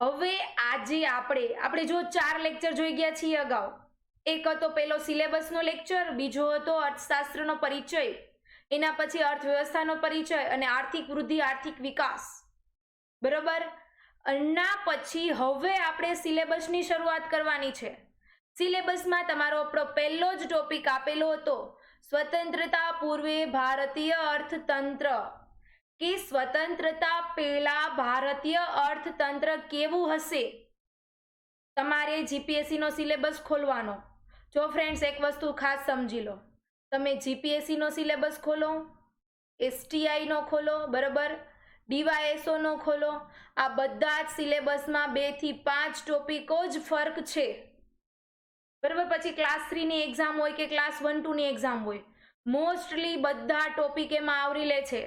હવે આજે આપણે જો 4 લેક્ચર જોઈ ગયા છીએ અગાઉ. એક હતો પહેલો સિલેબસનો લેક્ચર, બીજો હતો અર્થશાસ્ત્રનો પરિચય, એના પછી અર્થવ્યવસ્થાનો પરિચય અને આર્થિક વૃદ્ધિ આર્થિક વિકાસ. બરોબર. એના પછી હવે આપણે સિલેબસની શરૂઆત કરવાની છે. સિલેબસમાં તમારો આપણો પહેલો જ ટોપિક આપેલો હતો સ્વતંત્રતા પૂર્વે ભારતીય અર્થતંત્ર, કે સ્વતંત્રતા પહેલા ભારતીય અર્થતંત્ર કેવું હશે. તમારે જીપીએસસી નો સિલેબસ ખોલવાનો. જો ફ્રેન્ડ્સ એક વસ્તુ ખાસ સમજી લો, તમે જીપીએસસી નો સિલેબસ ખોલો, એસટીઆઈ નો ખોલો, બરાબર, ડીવાયએસઓ નો ખોલો, આ બધા જ સિલેબસમાં 2 થી 5 ટોપિકો જ ફરક છે. બરાબર. પછી ક્લાસ 3 ની એક્ઝામ હોય કે ક્લાસ 1-2 ની એક્ઝામ હોય, મોસ્ટલી બધા ટોપિક એમાં આવરી લે છે.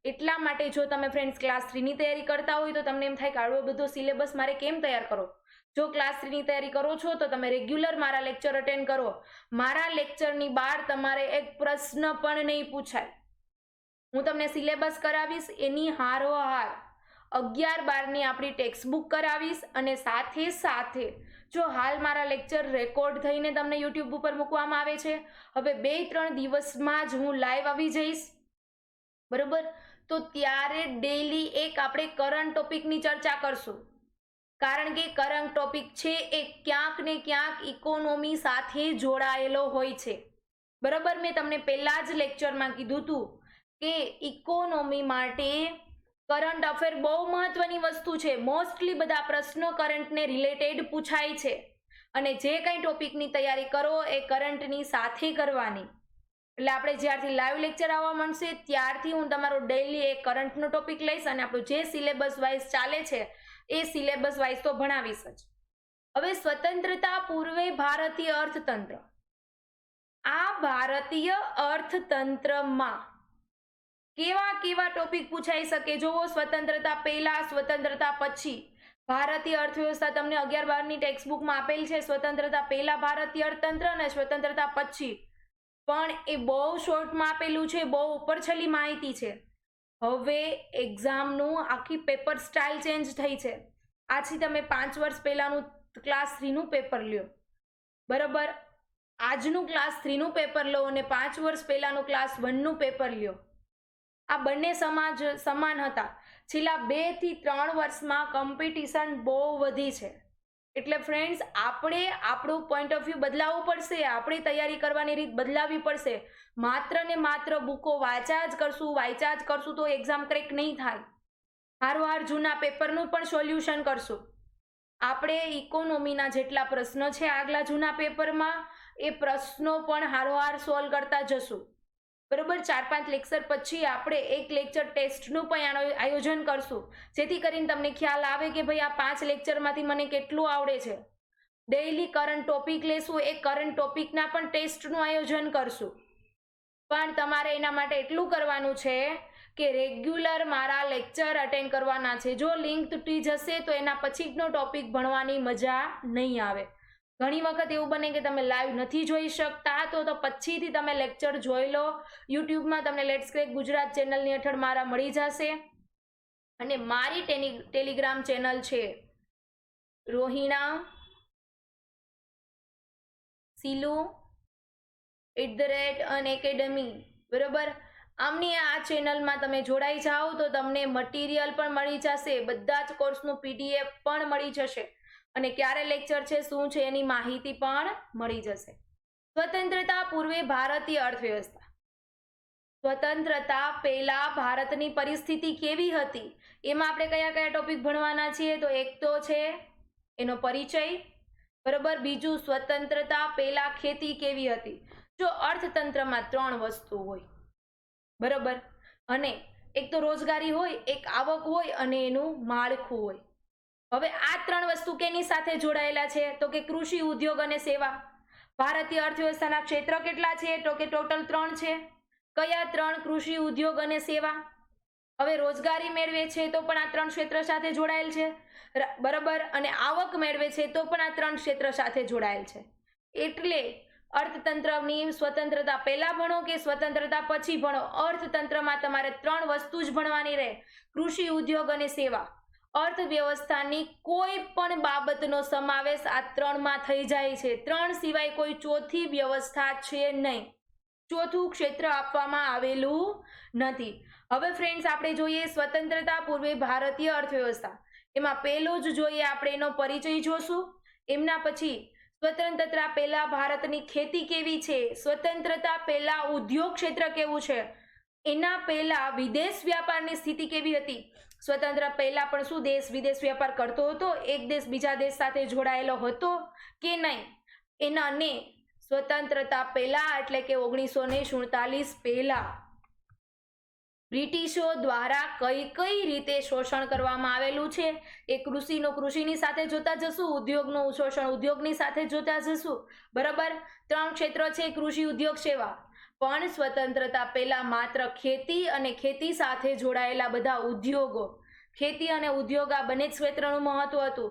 એટલા માટે જો તમે ફ્રેન્ડ્સ ક્લાસ 3 ની તૈયારી કરતા હોય તો તમને એમ થાય કે આવો બધો સિલેબસ મારે કેમ તૈયાર કરો. જો ક્લાસ 3 ની તૈયારી કરો છો તો તમે રેગ્યુલર મારા લેક્ચર અટેન્ડ કરો. મારા લેક્ચરની બહાર તમારે એક પ્રશ્ન પણ નહીં પૂછાય. હું તમને સિલેબસ કરાવીશ, એની હારોહાર 11-12 ની આપણી ટેક્સ્ટ બુક કરાવીશ, અને સાથે સાથે જો હાલ મારા લેક્ચર રેકોર્ડ થઈને તમને યુટ્યુબ ઉપર મૂકવામાં આવે છે. હવે 2-3 દિવસમાં જ હું લાઈવ આવી જઈશ. બરોબર. તો ત્યારે ડેઈલી એક આપણે કરંટ ટોપિકની ચર્ચા કરશું, કારણ કે કરંટ ટોપિક છે એ ક્યાંક ને ક્યાંક ઇકોનોમી સાથે જોડાયેલો હોય છે. બરોબર. મેં તમને પહેલા જ લેક્ચરમાં કીધું હતું કે ઇકોનોમી માટે કરંટ અફેર બહુ મહત્વની વસ્તુ છે. મોસ્ટલી બધા પ્રશ્નો કરંટને રિલેટેડ પૂછાય છે, અને જે કંઈ ટોપિકની તૈયારી કરો એ કરંટની સાથે કરવાની. એટલે આપણે જ્યારથી લાઈવ લેક્ચર આવવા માંડશે ત્યારથી હું તમારો ડેઈલી એક કરંટનો ટોપિક લઈશ અને આપણું જે સિલેબસ વાઇઝ ચાલે છે એ સિલેબસ વાઇઝ તો ભણાવીશ જ. હવે સ્વતંત્રતા પૂર્વે ભારતીય અર્થતંત્ર. આ ભારતીય અર્થતંત્રમાં કેવા કેવા ટોપિક પૂછાઈ શકે. જોવો, સ્વતંત્રતા પહેલા, સ્વતંત્રતા પછી. ભારતીય અર્થવ્યવસ્થા તમને 11-12 ની ટેક્સ્ટ બુકમાં આપેલ છે. સ્વતંત્રતા પહેલા ભારતીય અર્થતંત્ર અને સ્વતંત્રતા પછી. પણ એ બહુ શોર્ટમાં આપેલું છે, બહુ ઉપરછલી માહિતી છે. હવે એક્ઝામનું આખી પેપર સ્ટાઇલ ચેન્જ થઈ છે. આજથી તમે 5 વર્ષ પહેલાનું ક્લાસ 3 નું પેપર લ્યો, બરાબર, આજનું ક્લાસ 3 નું પેપર લો અને 5 વર્ષ પહેલાનું ક્લાસ 1 નું પેપર લ્યો. આ બંને સમાન હતા. છેલ્લા 2 થી 3 વર્ષમાં કોમ્પિટિશન બહુ વધી છે. એટલે ફ્રેન્ડ્સ, આપણે આપણું પોઈન્ટ ઓફ વ્યૂ બદલાવવું પડશે. આપણી તૈયારી કરવાની રીત બદલાવવી પડશે. માત્ર ને માત્ર બુકો વાંચ્યા જ કરશું તો એક્ઝામ ક્રેક નહીં થાય. હારોહાર જૂના પેપરનું પણ સોલ્યુશન કરશું. આપણે ઇકોનોમીના જેટલા પ્રશ્નો છે આગલા જૂના પેપરમાં, એ પ્રશ્નો પણ હારોહાર સોલ્વ કરતા જશું. બરોબર. 4-5 લેક્ચર પછી આપણે એક લેક્ચર ટેસ્ટનું પણ આયોજન કરશું, જેથી કરીને તમને ખ્યાલ આવે કે ભાઈ આ 5 લેક્ચરમાંથી મને કેટલું આવડે છે. ડેઈલી કરંટ ટોપિક લેશું, એ કરંટ ટોપિકના પણ ટેસ્ટનું આયોજન કરશું. પણ તમારે એના માટે એટલું કરવાનું છે કે રેગ્યુલર મારા લેક્ચર અટેન્ડ કરવાના છે. જો લિંક તૂટી જશે તો એના પછીનો ટોપિક ભણવાની મજા નહીં આવે. ઘણી વખત એવું બને કે તમે લાઈવ નથી જોઈ શકતા, તો પછીથી તમે લેક્ચર જોઈ લો. યુટ્યુબમાં તમને લેટ્સ ક્રેક ગુજરાત ચેનલની હેઠળ મારા મળી જશે, અને મારી ટેલિગ્રામ ચેનલ છે રોહિણા સિલુ @unacademy. બરોબર. આમની આ ચેનલમાં તમે જોડાઈ જાઓ તો તમને મટીરિયલ પણ મળી જશે, બધા જ કોર્સનું PDF પણ મળી જશે, અને ક્યારે લેક્ચર છે, શું છે, એની માહિતી પણ મળી જશે. સ્વતંત્રતા પૂર્વે ભારતીય અર્થવ્યવસ્થા. સ્વતંત્રતા પહેલા ભારતની પરિસ્થિતિ કેવી હતી, એમાં આપણે કયા કયા ટોપિક ભણવાના છીએ. તો એક તો છે એનો પરિચય, બરોબર. બીજું, સ્વતંત્રતા પહેલા ખેતી કેવી હતી. જો અર્થતંત્રમાં 3 વસ્તુ હોય, બરોબર, અને એક તો રોજગારી હોય, એક આવક હોય, અને એનું માળખું હોય. હવે આ 3 વસ્તુ કેની સાથે જોડાયેલા છે, તો કે કૃષિ, ઉદ્યોગ અને સેવા. ભારતીય અર્થવ્યવસ્થાના ક્ષેત્ર કેટલા છે, તો કે ટોટલ 3 છે. કયા 3? કૃષિ, ઉદ્યોગ અને સેવા. હવે રોજગારી મેળવે છે તો પણ આ 3 ક્ષેત્ર સાથે જોડાયેલ છે, બરાબર, અને આવક મેળવે છે તો પણ આ 3 ક્ષેત્ર સાથે જોડાયેલ છે. એટલે અર્થતંત્રની સ્વતંત્રતા પહેલા ભણો કે સ્વતંત્રતા પછી ભણો, અર્થતંત્રમાં તમારે 3 વસ્તુ જ ભણવાની રહે: કૃષિ, ઉદ્યોગ અને સેવા. અર્થવ્યવસ્થાની કોઈ પણ બાબતનો સમાવેશ આ ત્રણમાં થઈ જાય છે. ત્રણ સિવાય કોઈ ચોથી વ્યવસ્થા છે નહીં. ચોથું ક્ષેત્ર આપવામાં આવેલું નથી. હવે ફ્રેન્ડ્સ આપણે જોઈએ સ્વતંત્રતા પૂર્વે ભારતીય અર્થવ્યવસ્થા. એમાં પહેલો જ જોઈએ આપણે એનો પરિચય જોશું. એમના પછી સ્વતંત્રતા પહેલા ભારતની ખેતી કેવી છે, સ્વતંત્રતા પહેલા ઉદ્યોગ ક્ષેત્ર કેવું છે, એના પહેલા વિદેશ વ્યાપારની સ્થિતિ કેવી હતી, સ્વતંત્ર પહેલા પણ શું દેશ વિદેશ વ્યાપાર કરતો હતો, એક દેશ બીજા દેશ સાથે જોડાયેલો હતો કે નહીં, એના અને સ્વતંત્રતા પહેલા એટલે કે 1947 પહેલા બ્રિટિશો દ્વારા કઈ કઈ રીતે શોષણ કરવામાં આવેલું છે એ કૃષિની સાથે જોતા જશું, ઉદ્યોગનું શોષણ ઉદ્યોગની સાથે જોતા જશું. બરાબર. ત્રણ ક્ષેત્રો છે કૃષિ, ઉદ્યોગ, સેવા. પણ સ્વતંત્રતા પહેલા માત્ર ખેતી અને ખેતી સાથે જોડાયેલા બધા ઉદ્યોગો, ખેતી અને ઉદ્યોગ આ બંને ક્ષેત્રનું મહત્વ હતું.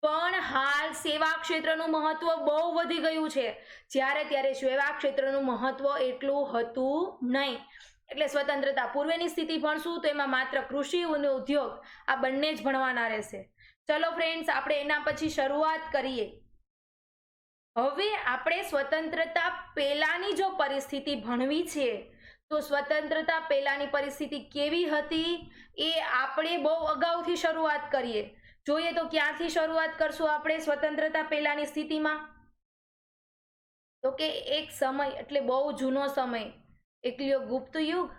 પણ હાલ સેવા ક્ષેત્રનું મહત્વ બહુ વધી ગયું છે, જ્યારે ત્યારે સેવા ક્ષેત્રનું મહત્વ એટલું હતું નહીં. એટલે સ્વતંત્રતા પૂર્વેની સ્થિતિ ભણશું તો એમાં માત્ર કૃષિ અને ઉદ્યોગ આ બંને જ ભણવાના રહેશે. ચલો ફ્રેન્ડ્સ, આપણે એના પછી શરૂઆત કરીએ. હવે આપણે સ્વતંત્રતા પહેલાની જો પરિસ્થિતિ ભણવી છે તો સ્વતંત્રતા પહેલાની પરિસ્થિતિ કેવી હતી એ આપણે બહુ અગાઉથી શરૂઆત કરીએ. જોઈએ તો ક્યાંથી શરૂઆત કરશું આપણે સ્વતંત્રતા પહેલાની સ્થિતિમાં? તો કે એક સમય એટલે બહુ જૂનો સમય, એક લ્યો ગુપ્ત યુગ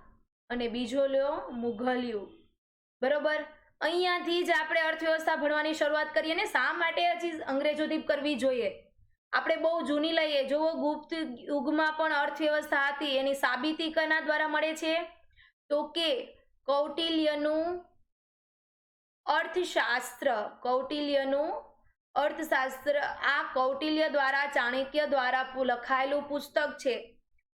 અને બીજો લ્યો મુઘલ યુગ. બરોબર. અહીંયાથી જ આપણે અર્થવ્યવસ્થા ભણવાની શરૂઆત કરીએ ને. શા માટે હજી અંગ્રેજોથી કરવી જોઈએ? આપણે બહુ જૂની લઈએ. જો ગુપ્ત યુગમાં પણ અર્થવ્યવસ્થા હતી, એની સાબિતી કોના દ્વારા મળે છે? તો કે કૌટિલ્યનું અર્થશાસ્ત્ર, કૌટિલ્યનું અર્થશાસ્ત્ર. આ કૌટિલ્ય દ્વારા, ચાણક્ય દ્વારા લખાયેલું પુસ્તક છે.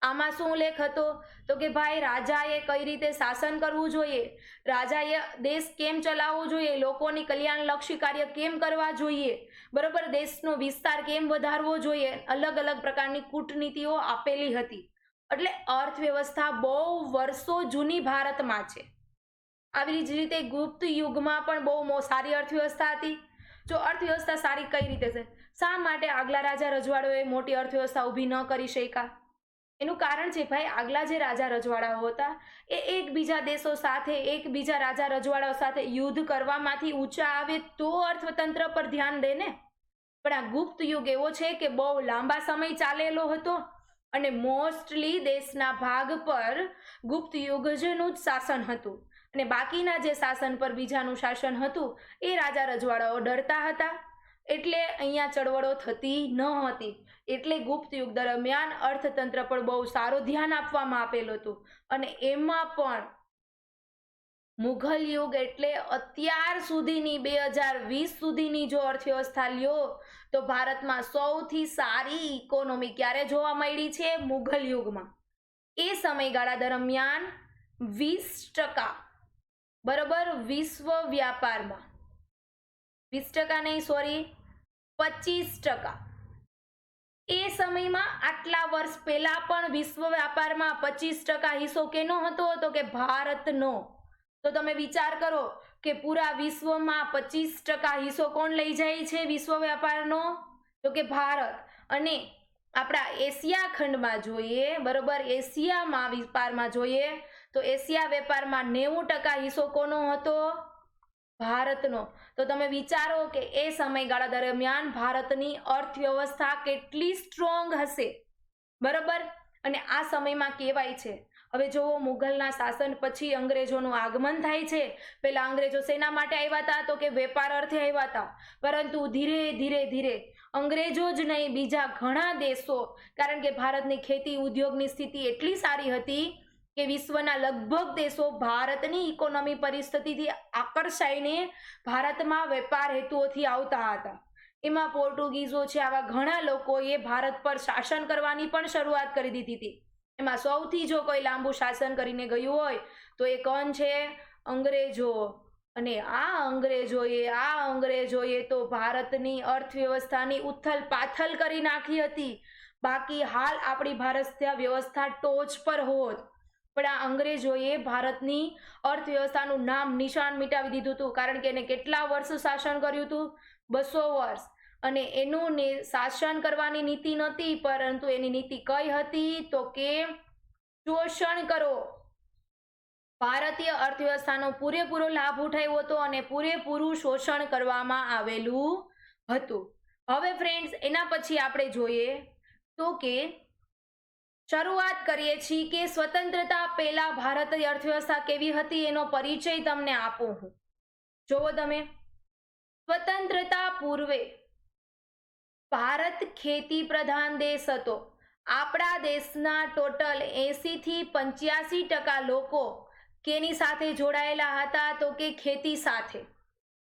આમાં શું ઉલ્લેખ હતો? તો કે ભાઈ રાજાએ કઈ રીતે શાસન કરવું જોઈએ, રાજાએ દેશ કેમ ચલાવવો જોઈએ, લોકોની કલ્યાણલક્ષી કાર્ય કેમ કરવા જોઈએ, બરોબર, દેશનો વિસ્તાર કેમ વધારવો જોઈએ, અલગ અલગ પ્રકારની કૂટનીતિઓ આપેલી હતી. એટલે અર્થવ્યવસ્થા બહુ વર્ષો જૂની ભારતમાં છે. આવી જ રીતે ગુપ્ત યુગમાં પણ બહુ સારી અર્થવ્યવસ્થા હતી. જો અર્થવ્યવસ્થા સારી કઈ રીતે છે? શા માટે આગલા રાજા રજવાડોએ મોટી અર્થવ્યવસ્થા ઊભી ન કરી શક્યા? એનું કારણ છે ભાઈ, આગલા જે રાજા રજવાડાઓ હતા એ એકબીજા દેશો સાથે, એકબીજા રાજા રજવાડાઓ સાથે યુદ્ધ કરવામાંથી ઊંચા આવે તો અર્થતંત્ર પર ધ્યાન દે ને. પણ આ ગુપ્ત યુગ એવો છે કે બહુ લાંબા સમય ચાલેલો હતો અને મોસ્ટલી દેશના ભાગ પર ગુપ્ત યુગનું જ શાસન હતું અને બાકીના જે શાસન પર બીજાનું શાસન હતું એ રાજા રજવાડાઓ ડરતા હતા. એટલે અહીંયા ચળવળો થતી ન હતી. એટલે ગુપ્ત યુગ દરમિયાન અર્થતંત્ર પર બહુ સારું ધ્યાન આપવામાં આપેલું હતું. અને એમાં પણ મુઘલ યુગ એટલે અત્યાર સુધીની 2020 સુધીની જો અર્થવ્યવસ્થા લ્યો તો ભારતમાં સૌથી સારી ઇકોનોમી ક્યારે જોવા મળી છે? મુઘલ યુગમાં. એ સમયગાળા દરમિયાન 20%, બરોબર, વિશ્વ વ્યાપારમાં 20% નહીં, સોરી, 25%. એ સમયમાં આટલા વર્ષ પહેલા પણ વિશ્વ વ્યાપારમાં 25% હિસ્સો કેનો હતો? તો કે ભારતનો. તો તમે વિચાર કરો કે પૂરા વિશ્વમાં 25% હિસ્સો કોણ લઈ જાય છે વિશ્વ વ્યાપારનો? તો કે ભારત. અને આપણા એશિયા ખંડમાં જોઈએ, બરોબર, એશિયામાં વેપારમાં જોઈએ તો એશિયા વેપારમાં 90% હિસ્સો કોનો હતો? ભારતનો. તો તમે વિચારો કે એ સમયગાળા દરમિયાન ભારતની અર્થવ્યવસ્થા કેટલી સ્ટ્રોંગ હશે. બરોબર. અને આ સમયમાં કહેવાય છે, હવે જુઓ, મુઘલના શાસન પછી અંગ્રેજોનું આગમન થાય છે. પહેલા અંગ્રેજો શેના માટે આવ્યા હતા? તો કે વેપાર અર્થે આવ્યા હતા. પરંતુ ધીરે ધીરે અંગ્રેજો જ નહીં, બીજા ઘણા દેશો, કારણ કે ભારતની ખેતી ઉદ્યોગની સ્થિતિ એટલી સારી હતી કે વિશ્વના લગભગ દેશો ભારતની ઇકોનોમી પરિસ્થિતિથી આકર્ષાઈને ભારતમાં વેપાર હેતુઓથી આવતા હતા. એમાં પોર્ટુગીઝો છે, આવા ઘણા લોકોએ ભારત પર શાસન કરવાની પણ શરૂઆત કરી દીધી હતી. એમાં સૌથી જો કોઈ લાંબુ શાસન કરીને ગયું હોય તો એ કોણ છે? અંગ્રેજો. અને આ અંગ્રેજોએ તો ભારતની અર્થવ્યવસ્થાની ઉથલ પાથલ કરી નાખી હતી. બાકી હાલ આપણી ભારત વ્યવસ્થા ટોચ પર હોત. પણ આ અંગ્રેજોએ ભારતની અર્થવ્યવસ્થાનું નામ નિશાન મિટાવી દીધું હતું, કારણ કે એને કેટલા વર્ષ શાસન કર્યું હતું? 200 વર્ષ. અને એનું શાસન કરવાની નીતિ નહોતી, પરંતુ એની નીતિ કઈ હતી? તો કે શોષણ કરો. ભારતીય અર્થવ્યવસ્થાનો પૂરેપૂરો લાભ ઉઠાવ્યો હતો અને પૂરેપૂરું શોષણ કરવામાં આવેલું હતું. હવે ફ્રેન્ડ્સ, એના પછી આપણે જોઈએ તો કે શરૂઆત કરીએ છીએ કે સ્વતંત્રતા પહેલા ભારતીય અર્થવ્યવસ્થા કેવી હતી એનો પરિચય તમને આપું હું. જોવો તમે, સ્વતંત્રતા પૂર્વે ભારત ખેતી પ્રધાન દેશ હતો. આપણા દેશના ટોટલ 80 થી 85% લોકો કેની સાથે જોડાયેલા હતા? તો કે ખેતી સાથે.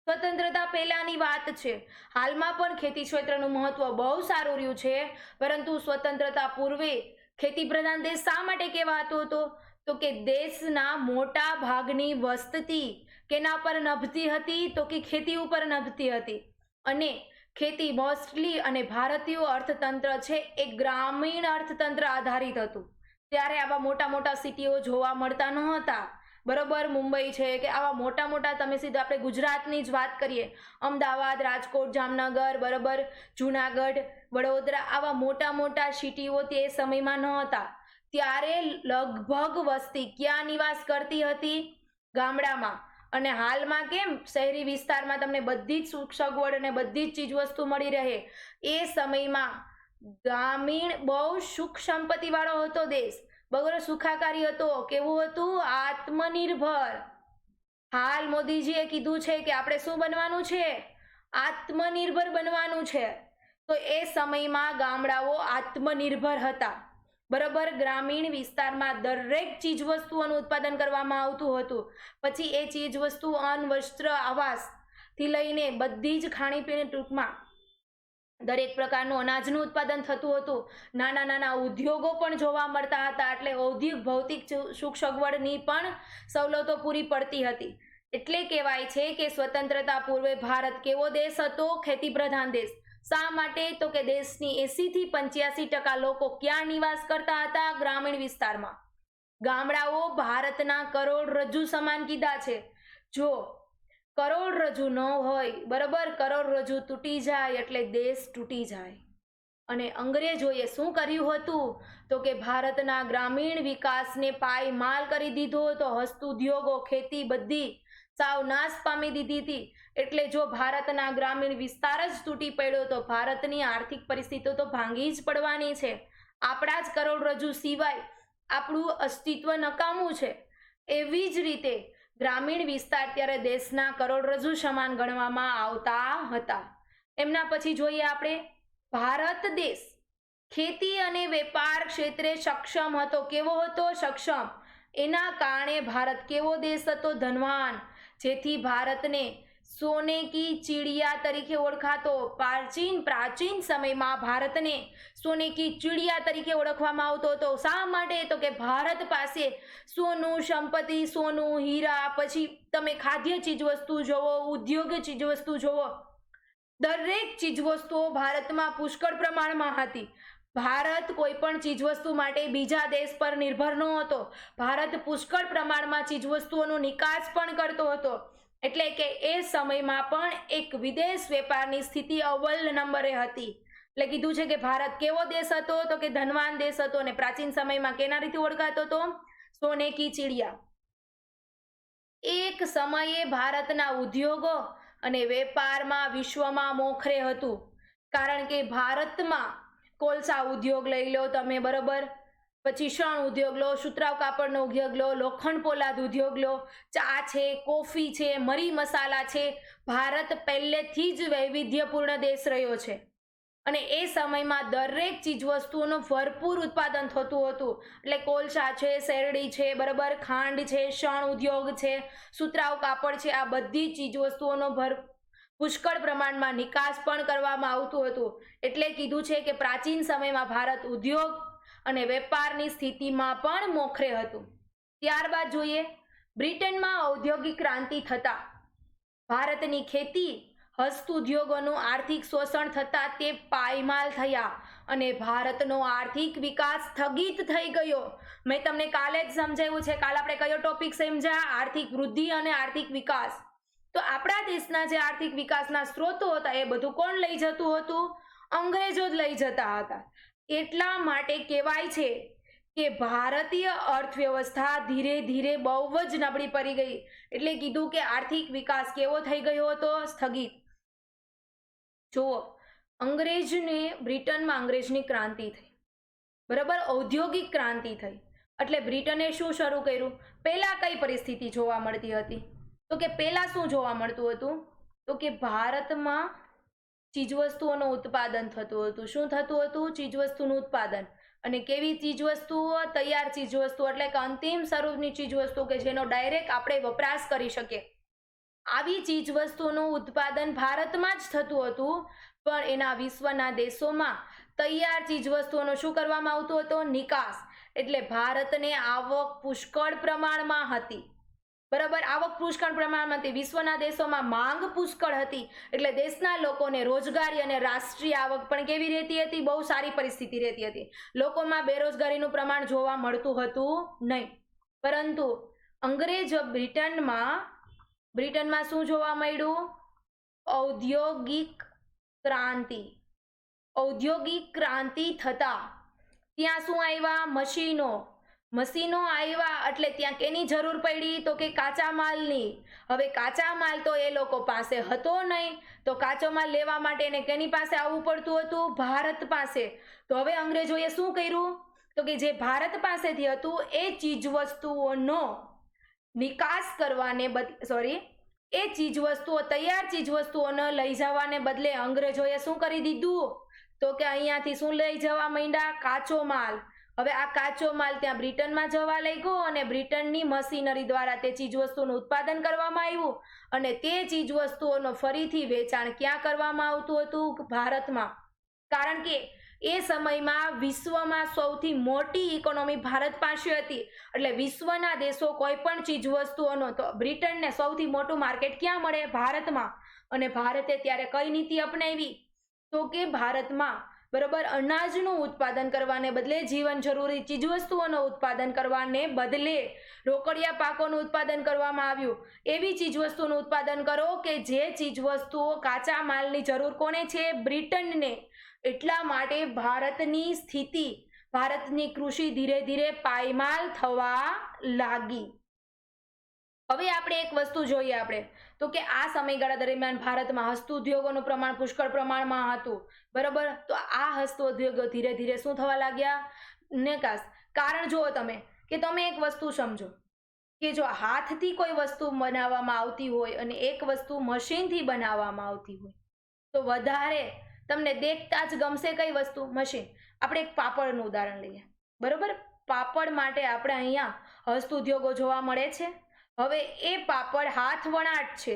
સ્વતંત્રતા પહેલાની વાત છે. હાલમાં પણ ખેતી ક્ષેત્રનું મહત્વ બહુ સારું રહ્યું છે, પરંતુ સ્વતંત્રતા પૂર્વે ખેતી પ્રધાન દેશ શા માટે કહેવાતો હતો? તો કે દેશના મોટા ભાગની વસ્તી કેના પર નભતી હતી? તો કે ખેતી ઉપર નભતી હતી. અને ખેતી મોસ્ટલી અને ભારતીય અર્થતંત્ર છે એ ગ્રામીણ અર્થતંત્ર આધારિત હતું. ત્યારે આવા મોટા મોટા સિટીઓ જોવા મળતા ન હતા. બરોબર, મુંબઈ છે કે આવા મોટા મોટા, તમે સીધા આપણે ગુજરાતની જ વાત કરીએ, અમદાવાદ, રાજકોટ, જામનગર, બરોબર, જુનાગઢ, વડોદરા, આવા મોટા મોટા સિટીઓ તે સમયમાં ન હતા. ત્યારે લગભગ વસ્તી ક્યાં નિવાસ કરતી હતી? ગામડામાં. અને હાલમાં કેમ શહેરી વિસ્તારમાં તમને બધી જ સુખ સગવડ અને બધી જ ચીજ વસ્તુ મળી રહે, એ સમયમાં ગ્રામીણ બહુ સુખ સંપત્તિ વાળો હતો દેશ. બગડો સુખાકારી હતો. કેવું હતું? આત્મનિર્ભર. હાલ મોદીજીએ કીધું છે કે આપણે શું બનવાનું છે? આત્મનિર્ભર બનવાનું છે. તો એ સમયમાં ગામડાઓ આત્મનિર્ભર હતા. બરોબર, ગ્રામીણ વિસ્તારમાં દરેક ચીજ વસ્તુઓનું ઉત્પાદન કરવામાં આવતું હતું. પછી એ ચીજ વસ્તુ અન્ન, વસ્ત્ર, આવાસ થી લઈને બધી જ ખાણીપીણી, ટૂંકમાં દરેક પ્રકારનું અનાજનું ઉત્પાદન થતું હતું. નાના નાના ઉદ્યોગો પણ જોવા મળતા હતા. એટલે ઔદ્યોગિક ભૌતિક સુખ સગવડની પણ સવલતો પૂરી પડતી હતી. એટલે કહેવાય છે કે સ્વતંત્રતા પૂર્વે ભારત કેવો દેશ હતો? ખેતી પ્રધાન દેશ. શા માટે? તો કે દેશની 80 થી 85% લોકો ક્યાં નિવાસ કરતા હતા? ગ્રામીણ વિસ્તારમાં. ગામડાઓ ભારતના કરોડરજ્જુ સમાન કીધા છે. જો કરોડરજ્જુ ન હોય, બરોબર, કરોડરજ્જુ તૂટી જાય એટલે દેશ તૂટી જાય. અને અંગ્રેજોએ શું કર્યું હતું? તો કે ભારતના ગ્રામીણ વિકાસને પાયમાલ કરી દીધો હતો. હસ્તોદ્યોગો, ખેતી બધી સાવ નાશ પામી દીધી હતી. એટલે જો ભારતના ગ્રામીણ વિસ્તાર જ તૂટી પડ્યો તો ભારતની આર્થિક પરિસ્થિતિ તો ભાંગી જ પડવાની છે. આપણા જ કરોડરજ્જુ સિવાય આપણું અસ્તિત્વ નકામું છે. એવી જ રીતે ગ્રામીણ વિસ્તાર ત્યારે દેશના કરોડરજ્જુ સમાન ગણવામાં આવતા હતા. એમના પછી જોઈએ આપણે, ભારત દેશ ખેતી અને વેપાર ક્ષેત્રે સક્ષમ હતો. કેવો હતો? સક્ષમ. એના કારણે ભારત કેવો દેશ હતો? ધનવાન. જેથી ભારતને સોને કી ચીડિયા તરીકે ઓળખાતો. પ્રાચીન સમયમાં ભારતને સોને કી ચીડિયા તરીકે ઓળખવામાં આવતો હતો. શા માટે? તો કે ભારત પાસે સોનું, સંપત્તિ, સોનું, હીરા, પછી તમે ખાદ્ય ચીજવસ્તુ જોવો, ઉદ્યોગ ચીજવસ્તુ જોવો, દરેક ચીજવસ્તુઓ ભારતમાં પુષ્કળ પ્રમાણમાં હતી. ભારત કોઈ પણ ચીજવસ્તુ માટે બીજા દેશ પર નિર્ભર ન હતો. ભારત પુષ્કળ પ્રમાણમાં ચીજવસ્તુઓનો નિકાસ પણ કરતો હતો. એટલે કે એ સમયમાં પણ એક વિદેશ વેપારની સ્થિતિ અવ્વલ નંબરે હતી. એટલે કીધું છે કે ભારત કેવો દેશ હતો? તો કે ધનવાન દેશ હતો. અને પ્રાચીન સમયમાં કેના રીતે ઓળખાતો હતો? સોને કી ચીડિયા. એક સમયે ભારતના ઉદ્યોગો અને વેપારમાં વિશ્વમાં મોખરે હતું. કારણ કે ભારતમાં કોલસા ઉદ્યોગ લઈ લો તમે, બરોબર, પછી શણ ઉદ્યોગ લો, સુતરાઉ કાપડનો ઉદ્યોગ લો, લોખંડ પોલાદ ઉદ્યોગ લો, ચા છે, કોફી છે, મરી મસાલા છે. ભારત પહેલેથી જ વૈવિધ્યપૂર્ણ દેશ રહ્યો છે. અને એ સમયમાં દરેક ચીજવસ્તુઓનું ભરપૂર ઉત્પાદન થતું હતું. એટલે કોલસા છે, શેરડી છે, બરોબર, ખાંડ છે, શણ ઉદ્યોગ છે, સુતરાઉ કાપડ છે, આ બધી ચીજવસ્તુઓનો પુષ્કળ પ્રમાણમાં નિકાસ પણ કરવામાં આવતું હતું. એટલે કીધું છે કે પ્રાચીન સમયમાં ભારત ઉદ્યોગ અને વેપારની સ્થિતિમાં પણ મોખરે હતું. ત્યારબાદ જોઈએ, બ્રિટનમાં ઔદ્યોગિક ક્રાંતિ થતા ભારતની ખેતી, હસ્ત ઉદ્યોગોનું આર્થિક શોષણ થતા તે પાયમાલ થયા. અને ભારતનો આર્થિક વિકાસ સ્થગિત થઈ ગયો. મેં તમને કાલે જ સમજાવ્યું છે. કાલે આપણે કયો ટોપિક સમજ્યા? આર્થિક વૃદ્ધિ અને આર્થિક વિકાસ. તો આપણા દેશના જે આર્થિક વિકાસના સ્ત્રોતો હતા એ બધું કોણ લઈ જતું હતું? અંગ્રેજો જ લઈ જતા હતા. એટલા માટે કહેવાય છે કે ભારતીય અર્થવ્યવસ્થા ધીરે ધીરે બહુ જ નબળી પડી ગઈ. એટલે કીધું કે આર્થિક વિકાસ કેવો થઈ ગયો હતો? સ્થગિત. જુઓ, બ્રિટનમાં અંગ્રેજની ક્રાંતિ થઈ, બરાબર, ઔદ્યોગિક ક્રાંતિ થઈ. એટલે બ્રિટને શું શરૂ કર્યું? પહેલા કઈ પરિસ્થિતિ જોવા મળતી હતી? તો કે પહેલા શું જોવા મળતું હતું? તો કે ભારતમાં ચીજવસ્તુઓનું ઉત્પાદન થતું હતું. શું થતું હતું? ચીજવસ્તુનું ઉત્પાદન. અને કેવી ચીજવસ્તુઓ? તૈયાર ચીજવસ્તુ, એટલે કે અંતિમ સ્વરૂપની ચીજવસ્તુ કે જેનો ડાયરેક્ટ આપણે વપરાશ કરી શકીએ. આવી ચીજવસ્તુનું ઉત્પાદન ભારતમાં જ થતું હતું, પણ એના વિશ્વના દેશોમાં તૈયાર ચીજવસ્તુઓનો શું કરવામાં આવતું હતું? નિકાસ. એટલે ભારતને આવક પુષ્કળ પ્રમાણમાં હતી, બરાબર, આવક પુષ્કળ પ્રમાણમાં હતી. વિશ્વના દેશોમાં માંગ પુષ્કળ હતી, એટલે દેશના લોકોને રોજગારી અને રાષ્ટ્રીય આવક પણ કેવી રહેતી હતી? બહુ સારી પરિસ્થિતિ રહેતી હતી. લોકોમાં બેરોજગારીનું પ્રમાણ જોવા મળતું હતું નહીં. પરંતુ બ્રિટનમાં શું જોવા મળ્યું? ઔદ્યોગિક ક્રાંતિ. ઔદ્યોગિક ક્રાંતિ થતા ત્યાં શું આવ્યા? મશીનો આવ્યા. એટલે ત્યાં કેની જરૂર પડી? તો કે કાચા માલની. હવે કાચા માલ તો એ લોકો પાસે હતો નહીં, તો કાચો માલ લેવા માટે એને કેની પાસે આવવું પડતું હતું? ભારત પાસે. તો હવે અંગ્રેજોએ શું કર્યું? તો કે જે ભારત પાસેથી હતું એ ચીજવસ્તુઓનો નિકાસ કરવાને તૈયાર ચીજવસ્તુઓને લઈ જવાને બદલે અંગ્રેજોએ શું કરી દીધું? તો કે અહીંયાથી શું લઈ જવા માંડ્યા? કાચો માલ. હવે આ કાચો માલ ત્યાં બ્રિટનમાં જવા લાગ્યો અને બ્રિટનની મશીનરી દ્વારા તે ચીજવસ્તુનું ઉત્પાદન કરવામાં આવ્યું અને તે ચીજવસ્તુઓનો ફરીથી વેચાણ ક્યાં કરવામાં આવતું હતું? ભારતમાં. કારણ કે એ સમયમાં વિશ્વમાં સૌથી મોટી ઇકોનોમી ભારત પાસે હતી. એટલે વિશ્વના દેશો કોઈ પણ ચીજવસ્તુઓનો, તો બ્રિટનને સૌથી મોટું માર્કેટ ક્યાં મળે? ભારતમાં. અને ભારતે ત્યારે કઈ નીતિ અપનાવી? તો કે ભારતમાં, બરાબર, અનાજનું ઉત્પાદન કરવાને બદલે જીવન જરૂરી ચીજવસ્તુઓનું ઉત્પાદન કરવાને બદલે રોકડિયા પાકોનું ઉત્પાદન કરવામાં આવ્યું. એવી ચીજવસ્તુનું ઉત્પાદન કરો કે જે ચીજવસ્તુઓ કાચા માલની જરૂર કોને છે? બ્રિટનને. એટલા માટે ભારતની કૃષિ ધીરે ધીરે પાયમાલ થવા લાગી. હવે આપણે એક વસ્તુ જોઈએ આપણે, તો કે આ સમયગાળા દરમિયાન ભારતમાં હસ્તોદ્યોગોનું પ્રમાણ પુષ્કળ પ્રમાણમાં હતું, બરાબર. તો આ હસ્તોદ્યોગો ધીરે ધીરે શું થવા લાગ્યા? નિકાસ. કારણ જુઓ તમે એક વસ્તુ સમજો કે જો હાથથી કોઈ વસ્તુ બનાવવામાં આવતી હોય અને એક વસ્તુ મશીનથી બનાવવામાં આવતી હોય, તો વધારે તમને દેખતા જ ગમશે કઈ વસ્તુ? મશીન. આપણે એક પાપડનું ઉદાહરણ લઈએ, બરાબર. પાપડ માટે આપણે અહીંયા હસ્તોદ્યોગો જોવા મળે છે. હવે એ પાપડ હાથ વણાટ છે,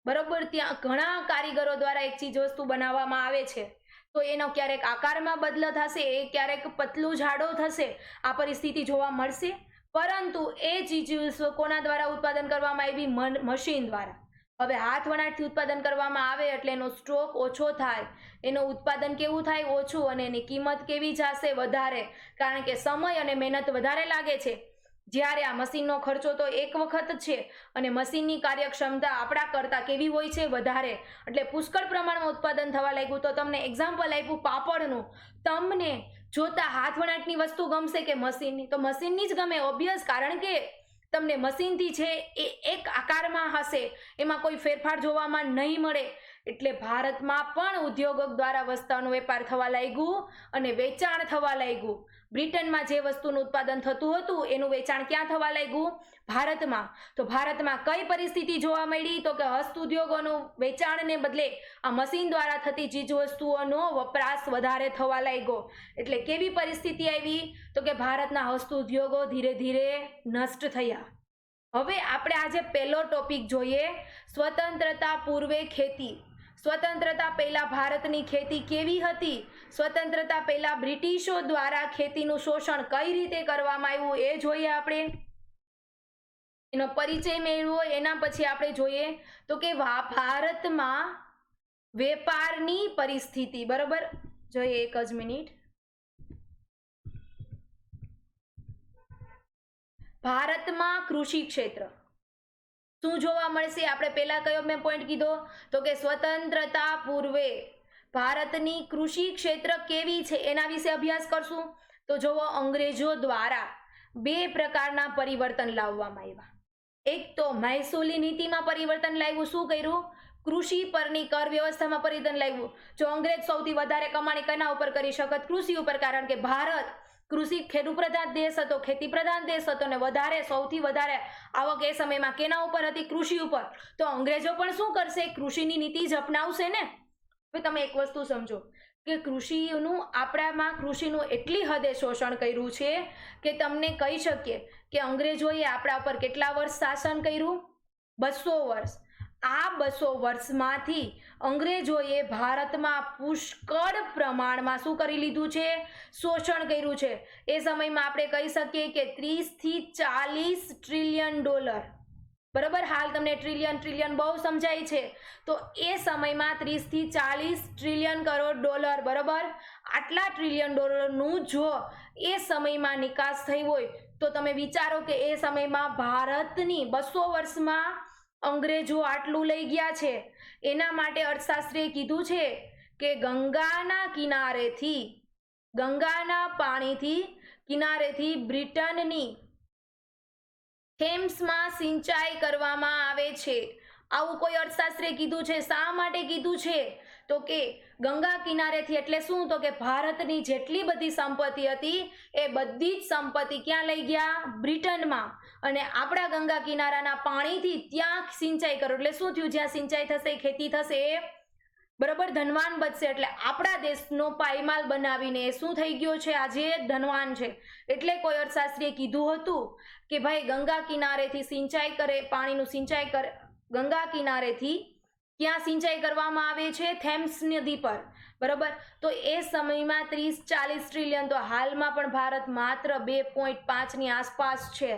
બરોબર. ત્યાં ઘણા કારીગરો દ્વારા એક ચીજ વસ્તુ બનાવવામાં આવે છે, તો એનો ક્યારેક આકારમાં બદલ થશે, એ ક્યારેક પતલું જાડો થશે. આ પરિસ્થિતિ જોવા મળશે. પરંતુ એ ચીજ કોના દ્વારા ઉત્પાદન કરવામાં આવી? મશીન દ્વારા. હવે હાથ વણાટથી ઉત્પાદન કરવામાં આવે એટલે એનો સ્ટોક ઓછો થાય, એનું ઉત્પાદન કેવું થાય? ઓછું. અને એની કિંમત કેવી જશે? વધારે. કારણ કે સમય અને મહેનત વધારે લાગે છે. જ્યારે આ મશીનનો ખર્ચો તો એક વખત છે અને મશીનની કાર્યક્ષમતા આપણા કરતાં કેવી હોય છે? વધારે. એટલે પુષ્કળ પ્રમાણમાં ઉત્પાદન થવા લાગ્યું. તો તમને એક્ઝામ્પલ આપ્યું પાપડનું. તમને જોતા હાથ વણાટની વસ્તુ ગમશે કે મશીનની? તો મશીનની જ ગમે, ઓબ્વિયસ. કારણ કે તમને મશીનથી છે એ એક આકારમાં હશે, એમાં કોઈ ફેરફાર જોવામાં નહીં મળે. એટલે ભારતમાં પણ ઉદ્યોગો દ્વારા વસ્તુનો વેપાર થવા લાગ્યું અને વેચાણ થવા લાગ્યું. બ્રિટનમાં જે વસ્તુનું ઉત્પાદન થતું હતું એનું વેચાણ ક્યાં થવા લાગ્યું? ભારતમાં. તો ભારતમાં કઈ પરિસ્થિતિ જોવા મળી? તો કે હસ્તોદ્યોગોનું વેચાણને બદલે આ મશીન દ્વારા થતી ચીજવસ્તુઓનો વપરાશ વધારે થવા લાગ્યો. એટલે કેવી પરિસ્થિતિ આવી? તો કે ભારતના હસ્તોદ્યોગો ધીરે ધીરે નષ્ટ થયા. હવે આપણે આજે પહેલો ટોપિક જોઈએ, સ્વતંત્રતા પૂર્વે ખેતી. સ્વતંત્રતા પહેલા ભારતની ખેતી કેવી હતી? સ્વતંત્રતા પહેલા બ્રિટિશો દ્વારા ખેતીનું શોષણ કઈ રીતે કરવામાં આવ્યું એ જોઈએ આપણે. એનો પરિચય મેળવો. એના પછી આપણે જોઈએ તો કે ભારતમાં વેપારની પરિસ્થિતિ, બરાબર. જોઈએ, એક જ મિનિટ. ભારતમાં કૃષિ ક્ષેત્ર શું જોવા મળશે? આપણે પહેલા કયો મેં પોઈન્ટ કીધો તો કે સ્વતંત્રતા પૂર્વે ભારતની કૃષિ ક્ષેત્ર કેવી છે એના વિશે અભ્યાસ કરશું. તો જોવો, અંગ્રેજો દ્વારા બે પ્રકારના પરિવર્તન લાવવામાં આવ્યા. એક તો મહેસૂલી નીતિમાં પરિવર્તન લાવ્યું. શું કર્યું? કૃષિ પરની કર વ્યવસ્થામાં પરિવર્તન લાવ્યું. જો અંગ્રેજ સૌથી વધારે કમાણી કેના ઉપર કરી શકત? કૃષિ ઉપર, કારણ કે ભારત કૃષિ ખેડૂત પ્રધાન દેશ હતો, ખેતી પ્રધાન દેશ હતો અને વધારે સૌથી વધારે આવક એ સમયમાં કેના ઉપર હતી? કૃષિ ઉપર. તો અંગ્રેજો પણ શું કરશે? કૃષિની નીતિ જ અપનાવશે ને. હવે તમે એક વસ્તુ સમજો કે કૃષિનું આપણામાં કૃષિનું એટલી હદે શોષણ કર્યું છે કે તમને કહી શકીએ કે અંગ્રેજોએ આપણા ઉપર કેટલા વર્ષ શાસન કર્યું? 200 વર્ષ. આ 200 વર્ષમાંથી અંગ્રેજોએ ભારતમાં પુષ્કળ પ્રમાણમાં શું કરી લીધું છે? શોષણ કર્યું છે. એ સમયમાં આપણે કહી શકીએ કે 30 થી 40 ટ્રિલિયન ડોલર. બરાબર, હાલ તમને ટ્રિલિયન બહુ સમજાય છે. તો એ સમયમાં 30 થી 40 ટ્રિલિયન કરોડ ડોલર, બરાબર, આટલા ટ્રિલિયન ડોલરનું જો એ સમયમાં નિકાસ થઈ હોય તો તમે વિચારો કે એ સમયમાં ભારતની 200 વર્ષમાં અંગ્રેજો આટલું લઈ ગયા છે. એના માટે અર્થશાસ્ત્રીએ કીધું છે કે ગંગાના પાણીથી કિનારેથી બ્રિટનની થેમ્સમાં સિંચાઈ કરવામાં આવે છે. આવું કોઈ અર્થશાસ્ત્રીએ કીધું છે. શા માટે કીધું છે? તો કે ગંગા કિનારેથી એટલે શું? તો કે ભારતની જેટલી બધી સંપત્તિ હતી એ બધી જ સંપત્તિ ક્યાં લઈ ગયા? બ્રિટનમાં. અને આપણા ગંગા કિનારાના પાણીથી ત્યાં સિંચાઈ કરો એટલે શું થયું? જ્યાં સિંચાઈ થશે, ખેતી થશે, બરાબર, ધનવાન બનશે. એટલે આપણા દેશનો પાયમાલ બનાવીને શું થઈ ગયો છે? આજે ધનવાન છે. એટલે કોઈ અર્થશાસ્ત્રીએ કીધું હતું કે ભાઈ ગંગા કિનારેથી સિંચાઈ કરે, પાણીનું સિંચાઈ કરે. ગંગા કિનારેથી ક્યાં સિંચાઈ કરવામાં આવે છે? થેમ્સ નદી પર, બરાબર. તો એ સમયમાં 30-40 ટ્રિલિયન. તો હાલમાં પણ ભારત માત્ર 2.5ની આસપાસ છે.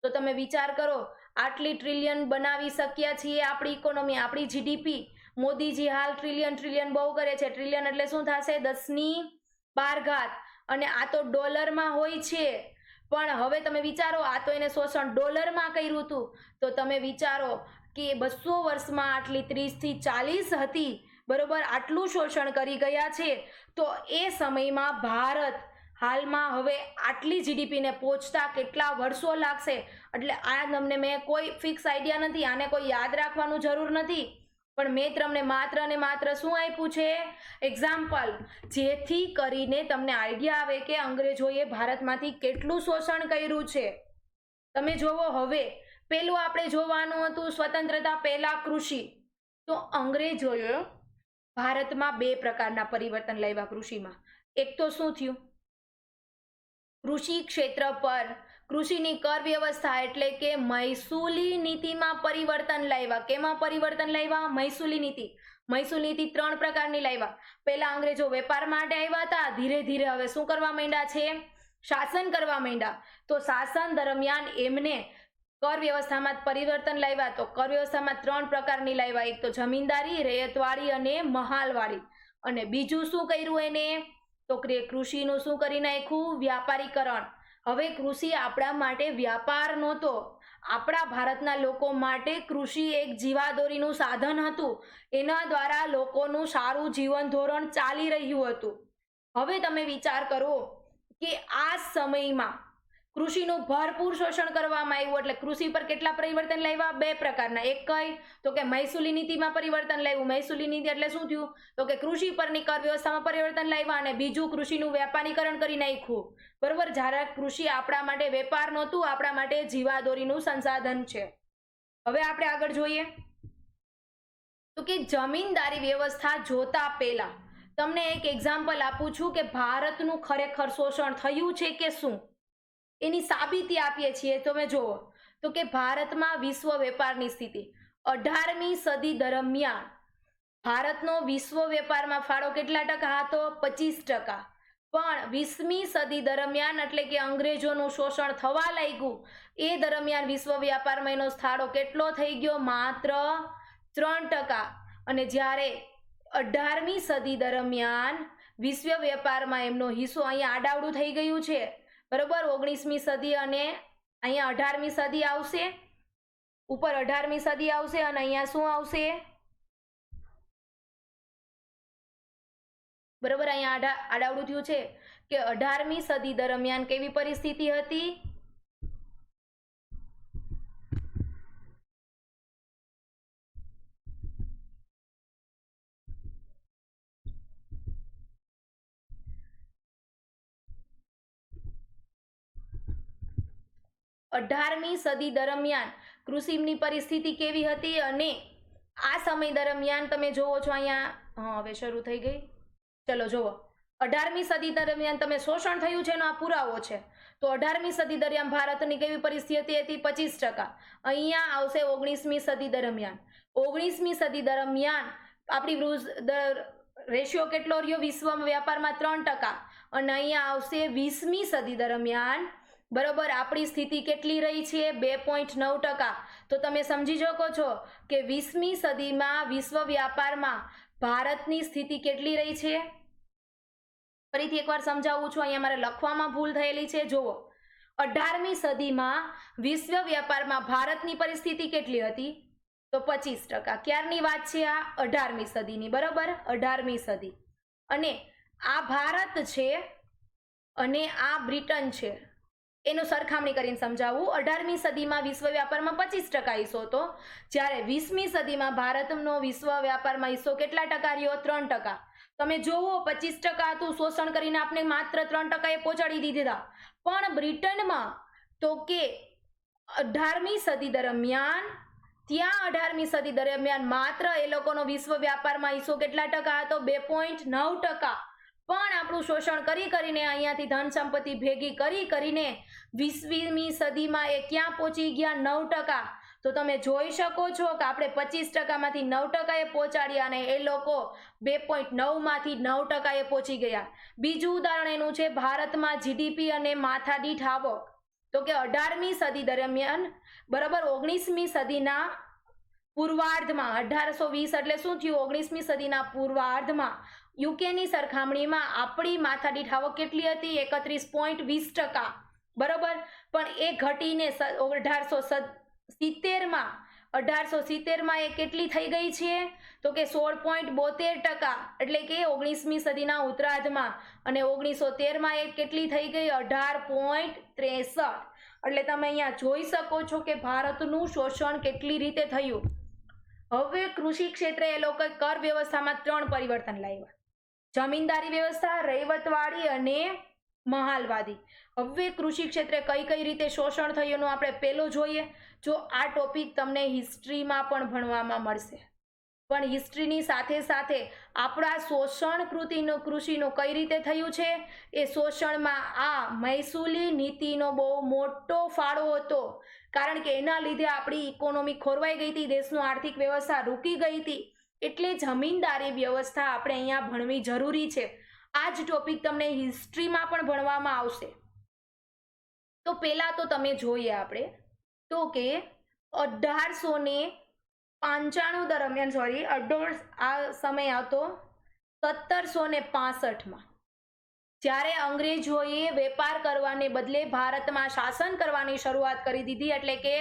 તો તમે વિચાર કરો, આટલી ટ્રિલિયન બનાવી શક્યા છીએ આપણી ઇકોનોમી, આપણી જીડીપી. મોદીજી હાલ ટ્રિલિયન બહુ કરે છે. ટ્રિલિયન એટલે શું થશે? 10^12. અને આ તો ડોલરમાં હોય છે. પણ હવે તમે વિચારો, આ તો એને શોષણ ડોલરમાં કર્યું હતું. તો તમે વિચારો કે 200 વર્ષમાં આટલી 30 થી 40 હતી, બરોબર, આટલું શોષણ કરી ગયા છે. તો એ સમયમાં ભારત હાલમાં હવે આટલી જીડીપીને પહોંચતા કેટલા વર્ષો લાગશે? એટલે આ તમને મેં કોઈ ફિક્સ આઈડિયા નથી, આને કોઈ યાદ રાખવાનું જરૂર નથી. પણ મેં તમને માત્ર ને માત્ર શું આપ્યું છે? એક્ઝામ્પલ, જેથી કરીને તમને આઈડિયા આવે કે અંગ્રેજોએ ભારતમાંથી કેટલું શોષણ કર્યું છે. તમે જોવો, હવે પેલું આપણે જોવાનું હતું સ્વતંત્રતા પહેલા કૃષિ. તો અંગ્રેજોએ ભારતમાં બે પ્રકારના પરિવર્તન લાવ્યા કૃષિમાં. એક તો શું થયું? કૃષિ ક્ષેત્ર પર કૃષિની કર વ્યવસ્થા એટલે કે મહેસૂલી નીતિમાં પરિવર્તન લાવ્યા. કેમાં પરિવર્તન લાવ્યા? મહેસૂલી નીતિ. મહેસૂલી નીતિ 3 પ્રકારની લાવ્યા. પહેલા અંગ્રેજો વેપાર માટે આવ્યા હતા, ધીરે ધીરે હવે શું કરવા માંડ્યા છે? શાસન કરવા માંડ્યા. તો શાસન દરમિયાન એમને કર વ્યવસ્થામાં પરિવર્તન લાવ્યા. તો કર વ્યવસ્થામાં 3 પ્રકારની લાવ્યા. એક તો જમીનદારી, રૈયતવાળી અને મહાલવાળી. અને બીજું શું કર્યું એને? તો કૃષિનું શું કરી નાખ્યું? વ્યાપારીકરણ. હવે કૃષિ આપણા માટે વ્યાપાર નહોતો, આપણા ભારતના લોકો માટે કૃષિ એક જીવાદોરીનું સાધન હતું. એના દ્વારા લોકોનું સારું જીવન ધોરણ ચાલી રહ્યું હતું. હવે તમે વિચાર કરો કે આ સમયમાં કૃષિનું ભરપૂર શોષણ કરવામાં આવ્યું. એટલે કૃષિ પર કેટલા પરિવર્તન લાવ્યા? 2 પ્રકારના. એક કઈ? તો કે મહેસૂલી નીતિમાં પરિવર્તન લાવ્યું. મહેસૂલી નીતિ એટલે શું થયું? તો કે કૃષિ પરની કર વ્યવસ્થામાં પરિવર્તન લાવ્યા. અને બીજું કૃષિનું વ્યાપારીકરણ કરી નાખ્યું. બરોબર, જ્યારે કૃષિ આપણા માટે વેપાર નહોતું, આપણા માટે જીવાદોરીનું સંસાધન છે. હવે આપણે આગળ જોઈએ તો કે જમીનદારી વ્યવસ્થા જોતા પહેલા તમને એક એક્ઝામ્પલ આપું છું કે ભારતનું ખરેખર શોષણ થયું છે કે શું, એની સાબિતી આપીએ છીએ. તમે જુઓ તો કે ભારતમાં વિશ્વ વેપારની સ્થિતિ 18મી સદી દરમિયાન ભારતનો વિશ્વ વેપારમાં ફાળો કેટલા ટકા હતો? 25%. પણ 20મી સદી દરમિયાન એટલે કે અંગ્રેજોનું શોષણ થવા લાગ્યું એ દરમિયાન વિશ્વ વ્યાપારમાં એનો ફાળો કેટલો થઈ ગયો? માત્ર 3%. અને જ્યારે 18મી સદી દરમિયાન વિશ્વ વ્યાપારમાં એમનો હિસ્સો અહીંયા આડાવડું થઈ ગયું છે, બરોબર. 19મી સદી અને અહીંયા 18મી સદી આવશે, ઉપર 18મી સદી આવશે અને અહીંયા શું આવશે, બરોબર. અહીંયા આડાવડું થયું છે કે 18મી સદી દરમિયાન કેવી પરિસ્થિતિ હતી, અઢારમી સદી દરમિયાન કૃષિની પરિસ્થિતિ કેવી હતી અને આ સમય દરમિયાન તમે જોવો છો અહીંયા હવે શરૂ થઈ ગઈ, ચલો જુઓ. 18મી સદી દરમિયાન તમે શોષણ થયું છે એનો આ પુરાવો છે. તો 18મી સદી દરમિયાન ભારતની કેવી પરિસ્થિતિ હતી, 25%. અહીંયા આવશે 19મી સદી દરમિયાન. 19મી સદી દરમિયાન આપણી રેશિયો કેટલો રહ્યો વિશ્વ વ્યાપારમાં, 3%. અને અહીંયા આવશે 20મી સદી દરમિયાન, બરોબર, આપણી સ્થિતિ કેટલી રહી છે, 2.9%. તો તમે સમજી શકો છો કે 20મી સદીમાં વિશ્વ વ્યાપારમાં ભારતની સ્થિતિ કેટલી રહી છે. ફરીથી એકવાર સમજાવું છું, અહીંયા મારે લખવામાં ભૂલ થયેલી છે. જુઓ, 18મી સદીમાં વિશ્વ વ્યાપારમાં ભારતની પરિસ્થિતિ કેટલી હતી, તો 25%. ક્યારની વાત છે આ, 18મી સદીની, બરોબર, 18મી સદી. અને આ ભારત છે અને આ બ્રિટન છે, એનું સરખામણી કરીને સમજાવું. 18મી સદીમાં વિશ્વ વ્યાપારમાં 25% હિસ્સો હતો, જ્યારે 20મી સદીમાં ભારતનો વિશ્વ વ્યાપારમાં હિસ્સો કેટલા ટકા રહ્યો, 3%. તમે જોવો 25% હતું, શોષણ કરીને આપણે માત્ર 3%એ પહોંચાડી દીધા. પણ બ્રિટનમાં તો કે 18મી સદી દરમિયાન, ત્યાં 18મી સદી દરમિયાન માત્ર એ લોકોનો વિશ્વ વ્યાપારમાં હિસ્સો કેટલા ટકા હતો, 2.9%. પણ આપણું શોષણ કરીને અહીંયાથી ધન સંપત્તિ ભેગી કરીને 20મી સદીમાં એ ક્યાં પહોંચી ગયા, 9%. તો તમે જોઈ શકો છો કે આપણે 25%માંથી 9%એ પહોંચાડ્યા અને એ લોકો 2.9માંથી 9%એ પહોંચી ગયા. બીજું ઉદાહરણ એનું છે ભારતમાં જીડીપી અને માથાદીઠ આવક. તો કે 18મી સદી દરમિયાન, બરાબર, 19મી સદીના પૂર્વાર્ધમાં, 1820 એટલે શું થયું, 19મી સદીના પૂર્વાર્ધમાં યુકેની સરખામણીમાં આપણી માથાદીઠ આવક કેટલી હતી, 31.20%, બરોબર. પણ એ ઘટીને 1870માં એ કેટલી થઈ ગઈ છે, તો કે 16.72%, એટલે કે 19મી સદીના ઉત્તરાર્ધમાં. અને 1913માં એ કેટલી થઈ ગઈ, 18.63. એટલે તમે અહીંયા જોઈ શકો છો કે ભારતનું શોષણ કેટલી રીતે થયું. હવે કૃષિ ક્ષેત્રે એ લોકોએ કર વ્યવસ્થામાં 3 પરિવર્તન લાવ્યા, જમીનદારી વ્યવસ્થા, રૈવતવાડી અને મહાલવાદી. હવે કૃષિ ક્ષેત્રે કઈ રીતે શોષણ થયું એનું આપણે પહેલો જોઈએ. જો આ ટોપિક તમને હિસ્ટ્રીમાં પણ ભણવામાં મળશે, પણ હિસ્ટ્રીની સાથે સાથે આપણા શોષણ કૃષિનું કઈ રીતે થયું છે, એ શોષણમાં આ મહેસૂલી નીતિનો બહુ મોટો ફાળો હતો. કારણ કે એના લીધે આપણી ઇકોનોમી ખોરવાઈ ગઈ હતી, દેશનું આર્થિક વ્યવસ્થા રૂકી ગઈ હતી. એટલે જમીનદારી વ્યવસ્થા આપણે અહીંયા ભણવી જરૂરી છે. આ જ ટોપિક તમને હિસ્ટ્રીમાં પણ ભણવામાં આવશે. તો પહેલા તો તમે જોઈએ આપણે તો કે 1895 દરમિયાન, આ સમય હતો 1765માં, જ્યારે અંગ્રેજોએ વેપાર કરવાને બદલે ભારતમાં શાસન કરવાની શરૂઆત કરી દીધી. એટલે કે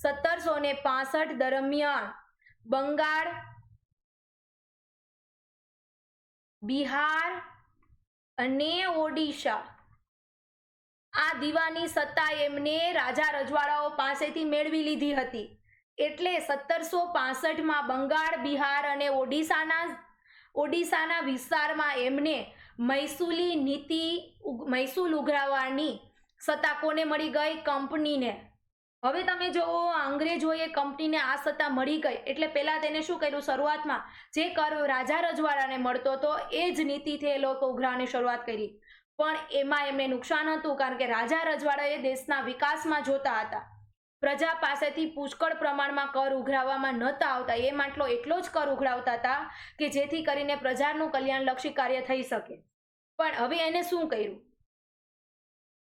1765 દરમિયાન બંગાળ, બિહાર અને ઓડિશા આ દીવાની સત્તા એમને રાજા રજવાડાઓ પાસેથી મેળવી લીધી હતી. એટલે 1765માં બંગાળ, બિહાર અને ઓડિશાના વિસ્તારમાં એમને મહેસૂલ ઉઘરાવવાની સત્તા કોને મળી ગઈ, કંપનીને. હવે તમે જુઓ, અંગ્રેજોએ કંપનીને આ સત્તા મળી ગઈ એટલે પહેલા તેને શું કર્યું, શરૂઆતમાં જે કર રાજા રજવાડાને મળતો હતો એ જ નીતિથી એ લોકો ઉઘરાવવાની શરૂઆત કરી. પણ એમાં એમને નુકસાન હતું, કારણ કે રાજા રજવાડાએ દેશના વિકાસમાં જોતા હતા, પ્રજા પાસેથી પુષ્કળ પ્રમાણમાં કર ઉઘરાવવામાં નહોતા આવતા. એ માટલો એટલો જ કર ઉઘરાવતા હતા કે જેથી કરીને પ્રજાનું કલ્યાણલક્ષી કાર્ય થઈ શકે. પણ હવે એને શું કર્યું,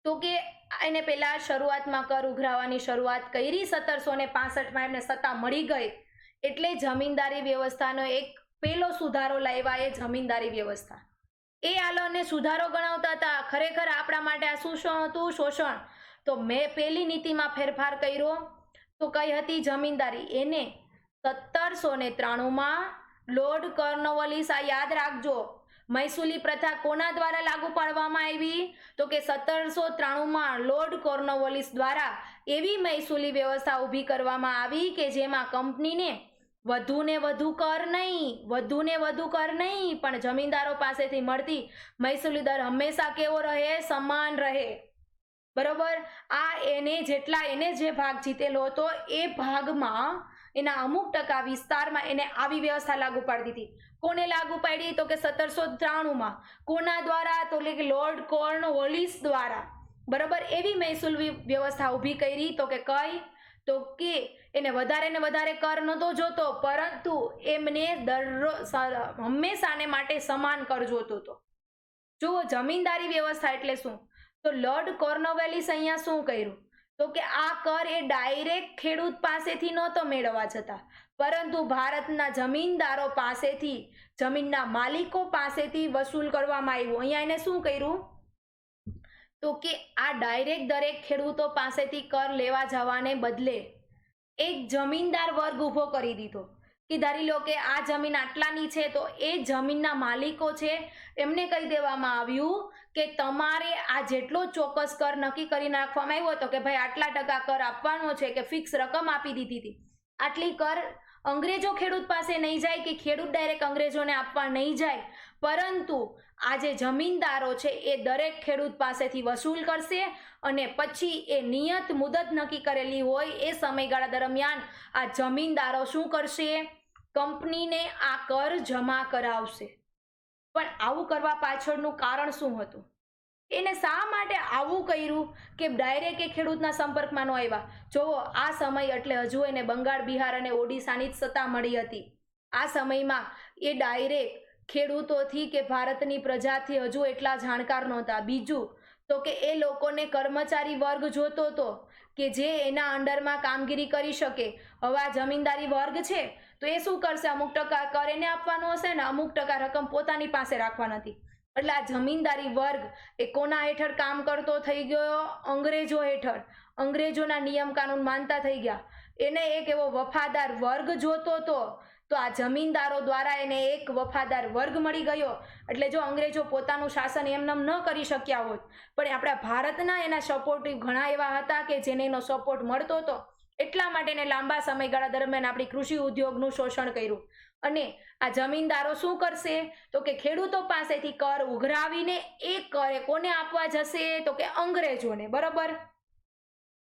તો કે એને પહેલા શરૂઆતમાં કર ઉઘરાવવાની શરૂઆત કરી. 1765માં એમને સત્તા મળી ગઈ એટલે જમીનદારી વ્યવસ્થાનો એક પહેલો સુધારો લાવ્યા, એ જમીનદારી વ્યવસ્થા. એ આલોને સુધારો ગણાવતા હતા. ખરેખર આપણા માટે આ શું હતું? શોષણ. તો મેં પહેલી નીતિમાં ફેરફાર કર્યો તો કઈ હતી? જમીનદારી. એને 1793માં લોર્ડ કોર્નવાલિસ, આ યાદ રાખજો, મહેસૂલી પ્રથા કોના દ્વારા લાગુ પાડવામાં આવી? તો કે 1793માં લોર્ડ કોર્નવાલિસ દ્વારા એવી મહેસૂલી વ્યવસ્થા ઊભી કરવામાં આવી કે જેમાં કંપનીને વધુ ને વધુ કર નહીં પણ જમીનદારો પાસેથી મળતી મહેસૂલી દર હંમેશા કેવો રહે? સમાન રહે. બરોબર. આ એને જે ભાગ જીતેલો હતો એ ભાગમાં એના અમુક ટકા વિસ્તારમાં એને આવી વ્યવસ્થા લાગુ પાડી દીધી. કોને લાગુ પાડી? તો કે 1793માં. કોના દ્વારા? તો કે લોર્ડ કોર્નવાલિસ દ્વારા. બરોબર. એવી મહેસૂલ વ્યવસ્થા ઊભી કરી તો કે કઈ? તો કે એને વધારે ને વધારે કર નહોતો જોતો, પરંતુ એમને હંમેશાને માટે સમાન કર જોતો હતો. જુઓ, જમીનદારી વ્યવસ્થા એટલે શું? તો લોર્ડ કોર્નવાલિસ અહીંયા શું કર્યું? તો કે આ કર એ ડાયરેક્ટ ખેડૂત પાસેથી નહોતો મેળવવા જતા, પરંતુ ભારતના જમીનદારો પાસેથી, જમીનના માલિકો પાસેથી વસૂલ કરવામાં આવ્યું. અહીંયા એને શું કર્યું? તો કે આ ડાયરેક્ટ દરેક ખેડૂતો પાસેથી કર લેવા જવાને બદલે એક જમીનદાર વર્ગ ઊભો કરી દીધો કે ધારી લો કે આ જમીન આટલાની છે, તો એ જમીનના માલિકો છે એમને કહી દેવામાં આવ્યું કે તમારે આ જેટલો ચોક્કસ કર નક્કી કરી નાખવામાં આવ્યો હતો કે ભાઈ આટલા ટકા કર આપવાનો છે, કે ફિક્સ રકમ આપી દીધી હતી. આટલી કર અંગ્રેજો ખેડૂત પાસે નહીં જાય કે ખેડૂત ડાયરેક્ટ અંગ્રેજોને આપવા નહીં જાય, પરંતુ આ જે જમીનદારો છે એ દરેક ખેડૂત પાસેથી વસૂલ કરશે અને પછી એ નિયત મુદત નક્કી કરેલી હોય એ સમયગાળા દરમિયાન આ જમીનદારો શું કરશે? કંપનીને આ કર જમા કરાવશે. પણ આવું કરવા પાછળનું કારણ શું હતું? એને શા માટે આવું કર્યું કે ડાયરેક્ટ એ ખેડૂતના સંપર્કમાં ન આવ્યા? જોવો, આ સમય એટલે હજુ એને બંગાળ, બિહાર અને ઓડિશાની જ સત્તા મળી હતી. આ સમયમાં એ ડાયરેક્ટ ખેડૂતોથી કે ભારતની પ્રજાથી હજુ એટલા જાણકાર નહોતા. બીજું તો કે એ લોકોને કર્મચારી વર્ગ જોતો હતો કે જે એના અંડરમાં કામગીરી કરી શકે. હવે આ જમીનદારી વર્ગ છે તો એ શું કરશે? અમુક ટકા કર એને આપવાનો હશે ને અમુક ટકા રકમ પોતાની પાસે રાખવાની હતી. એટલે આ જમીનદારી વર્ગ એ કોના હેઠળ કામ કરતો થઈ ગયો? અંગ્રેજો હેઠળ. અંગ્રેજોના નિયમ કાનૂન માનતા થઈ ગયા. એને એક એવો વફાદાર વર્ગ જોતો હતો, તો આ જમીનદારો દ્વારા એને એક વફાદાર વર્ગ મળી ગયો. એટલે જો અંગ્રેજો પોતાનું શાસન એમનેમ ન કરી શક્યા હોત, પણ આપણા ભારતના એના સપોર્ટિવ ઘણા એવા હતા કે જેને એનો સપોર્ટ મળતો હતો, એટલા માટે એને લાંબા સમયગાળા દરમિયાન આપણી કૃષિ ઉદ્યોગનું શોષણ કર્યું. અને આ જમીનદારો શું કરશે? તો કે ખેડૂતો પાસેથી કર ઉઘરાવીને એ કર કોને આપવા જશે? તો કે અંગ્રેજોને. બરોબર.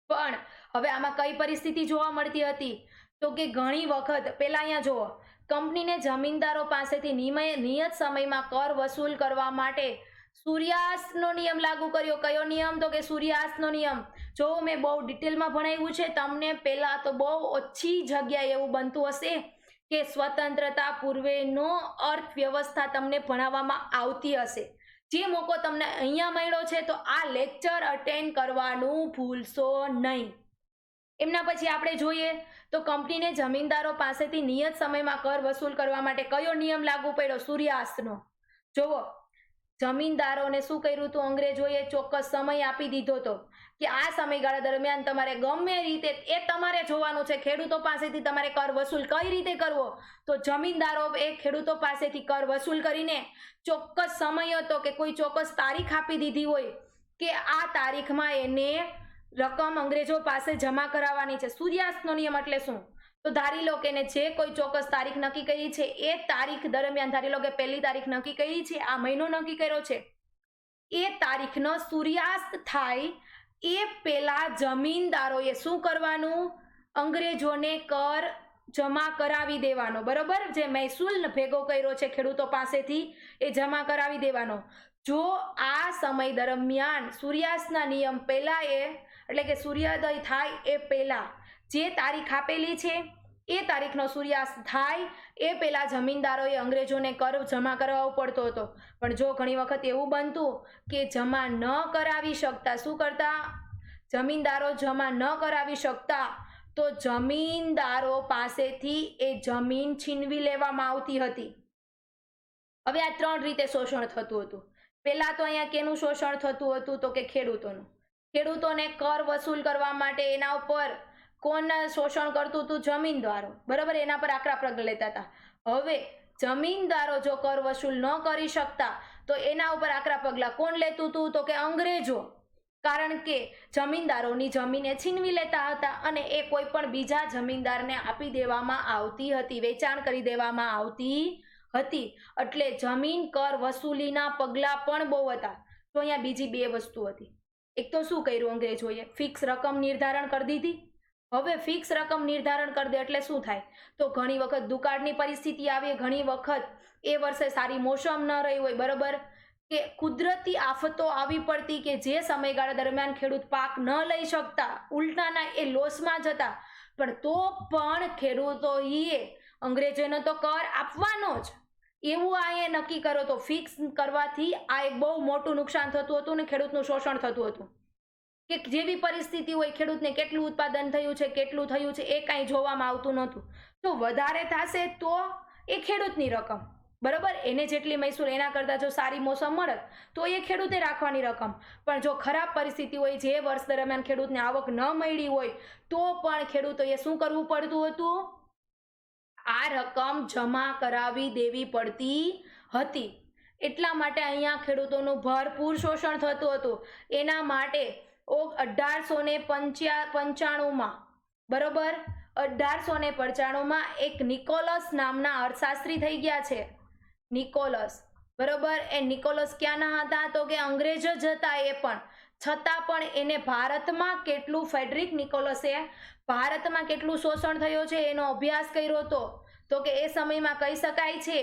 પણ હવે આમાં કઈ પરિસ્થિતિ જોવા મળતી હતી? તો કે ઘણી વખત પેલા અહીંયા જુઓ, કંપનીને જમીનદારો પાસેથી નિયત સમયમાં કર વસૂલ કરવા માટે સૂર્યાસ્તનો નિયમ લાગુ કર્યો. કયો નિયમ? તો કે સૂર્યાસ્તનો નિયમ. જો મેં બહુ ડિટેલમાં ભણાવ્યું છે તમને, પહેલા તો બહુ ઓછી જગ્યાએ એવું બનતું હશે કે સ્વતંત્રતા પૂર્વેનો અર્થવ્યવસ્થા તમને ભણાવવામાં આવતી હશે. જે મોકો તમને અહીંયા મળ્યો છે તો આ લેક્ચર અટેન્ડ કરવાનું ભૂલશો નહીં. એમના પછી આપણે જોઈએ તો કંપનીને જમીનદારો પાસેથી નિયત સમયમાં કર વસૂલ કરવા માટે કયો નિયમ લાગુ પડ્યો? સૂર્યાસ્તનો. જુઓ, જમીનદારોને શું કર્યું હતું? અંગ્રેજોએ ચોક્કસ સમય આપી દીધો હતો કે આ સમયગાળા દરમિયાન તમારે ગમે રીતે એ તમારે જોવાનું છે. ખેડૂતો પાસેથી તમારે કર વસૂલ કઈ રીતે કરવો? તો જમીનદારો એ ખેડૂતો પાસેથી કર વસૂલ કરીને ચોક્કસ સમય હતો કે કોઈ ચોક્કસ તારીખ આપી દીધી હોય કે આ તારીખમાં એને રકમ અંગ્રેજો પાસે જમા કરાવવાની છે. સૂર્યાસ્તનો નિયમ એટલે શું? તો ધારી લો કે જે કોઈ ચોક્કસ તારીખ નક્કી કરી છે એ તારીખ દરમિયાન, ધારી લો કે પહેલી તારીખ નક્કી કરી છે, આ મહિનો નક્કી કર્યો છે, એ તારીખનો સૂર્યાસ્ત થાય એ પહેલા જમીનદારોએ શું કરવાનું? અંગ્રેજોને કર જમા કરાવી દેવાનો. બરોબર. જે મહેસૂલ ભેગો કર્યો છે ખેડૂતો પાસેથી એ જમા કરાવી દેવાનો. જો આ સમય દરમિયાન સૂર્યાસ્તના નિયમ પહેલા એટલે કે સૂર્યોદય થાય એ પહેલા જે તારીખ આપેલી છે એ તારીખનો સૂર્યાસ્ત થાય એ પહેલા જમીનદારોએ અંગ્રેજોને કર જમા કરાવવો પડતો હતો. પણ જો ઘણી વખત એવું બનતું કે જમા ન કરાવી શકતા, શું કરતા? જમીનદારો જમા ન કરાવી શકતા તો જમીનદારો પાસેથી એ જમીન છીનવી લેવામાં આવતી હતી. હવે આ ત્રણ રીતે શોષણ થતું હતું. પહેલા તો અહીંયા કેનું શોષણ થતું હતું તો કે ખેડૂતોનું. ખેડૂતોને કર વસૂલ કરવા માટે એના ઉપર કોણ શોષણ કરતું હતું? જમીનદારો. બરાબર, એના પર આકરા પગલાં લેતા હતા. હવે જમીનદારો જો કર વસૂલ ન કરી શકતા તો એના ઉપર આકરા પગલાં કોણ લેતું હતું તો કે અંગ્રેજો. કારણ કે જમીનદારોની જમીને છીનવી લેતા હતા અને એ કોઈ પણ બીજા જમીનદારને આપી દેવામાં આવતી હતી, વેચાણ કરી દેવામાં આવતી હતી. એટલે જમીન કર વસૂલીના પગલાં પણ બહુ હતા. તો અહીંયા બીજી બે વસ્તુ હતી. એક તો શું કર્યું અંગ્રેજોએ? ફિક્સ રકમ નિર્ધારણ કરી દીધી. હવે ફિક્સ રકમ નિર્ધારણ કરી દે એટલે શું થાય? તો ઘણી વખત દુકાળની પરિસ્થિતિ આવે, ઘણી વખત એ વર્ષે સારી મોસમ ન રહી હોય, બરોબર, કે કુદરતી આફતો આવી પડતી કે જે સમયગાળા દરમિયાન ખેડૂત પાક ન લઈ શકતા, ઉલટાના એ લોસમાં જતા. પણ તો પણ ખેડૂતોએ અંગ્રેજોને તો કર આપવાનો જ, એવું આ નક્કી કરો તો ફિક્સ કરવાથી આ એક બહુ મોટું નુકસાન થતું હતું ને ખેડૂતનું શોષણ થતું હતું. કે જેવી પરિસ્થિતિ હોય, ખેડૂતને કેટલું ઉત્પાદન થયું છે, કેટલું થયું છે, એ કાંઈ જોવામાં આવતું નહોતું. તો વધારે થશે તો એ ખેડૂતની રકમ, બરાબર, એને જેટલી મહેસૂલ એના કરતાં જો સારી મોસમ મળે તો એ ખેડૂતે રાખવાની રકમ. પણ જો ખરાબ પરિસ્થિતિ હોય, જે વર્ષ દરમિયાન ખેડૂતને આવક ન મળી હોય, તો પણ ખેડૂતોએ શું કરવું પડતું હતું? આ રકમ જમા કરાવી દેવી પડતી હતી. એટલા માટે અહીંયા ખેડૂતોનું ભરપૂર શોષણ થતું હતું. એના માટે 1895માં, બરોબર, 1895માં એક નિકોલસ નામના અર્થશાસ્ત્રી થઈ ગયા છે. નિકોલસ, બરોબર, એ નિકોલસ ક્યાંના હતા તો કે અંગ્રેજ જ હતા એ પણ. છતાં પણ એને ભારતમાં કેટલું, ફેડરિક નિકોલસે ભારતમાં કેટલું શોષણ થયું છે એનો અભ્યાસ કર્યો હતો. તો કે એ સમયમાં કહી શકાય છે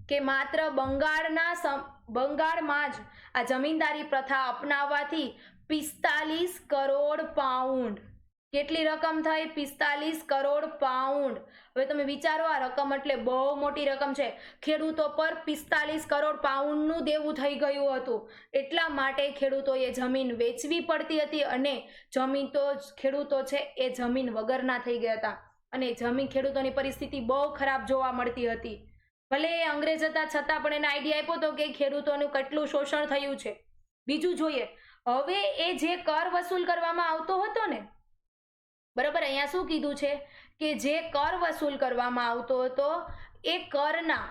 કે માત્ર બંગાળમાં જ આ જમીનદારી પ્રથા અપનાવવાથી 45 કરોડ પાઉન્ડ, કેટલી રકમ થઈ? 45 કરોડ પાઉન્ડ. હવે તમે વિચારો, આ રકમ એટલે બહુ મોટી રકમ છે. ખેડૂતો પર 45 કરોડ પાઉન્ડનું દેવું થઈ ગયું હતું. એટલા માટે ખેડૂતોએ જમીન વેચવી પડતી હતી અને જમીન તો ખેડૂતો છે એ જમીન વગરના થઈ ગયા હતા અને જમીન ખેડૂતોની પરિસ્થિતિ બહુ ખરાબ જોવા મળતી હતી. ભલે એ અંગ્રેજ હતા છતાં પણ એને આઈડિયા આપ્યો હતો કે ખેડૂતોનું કેટલું શોષણ થયું છે. બીજું જોઈએ, હવે એ જે કર વસૂલ કરવામાં આવતો હતો ને, બરાબર, અહીંયા શું કીધું છે કે જે કર વસૂલ કરવામાં આવતો હતો એ કરના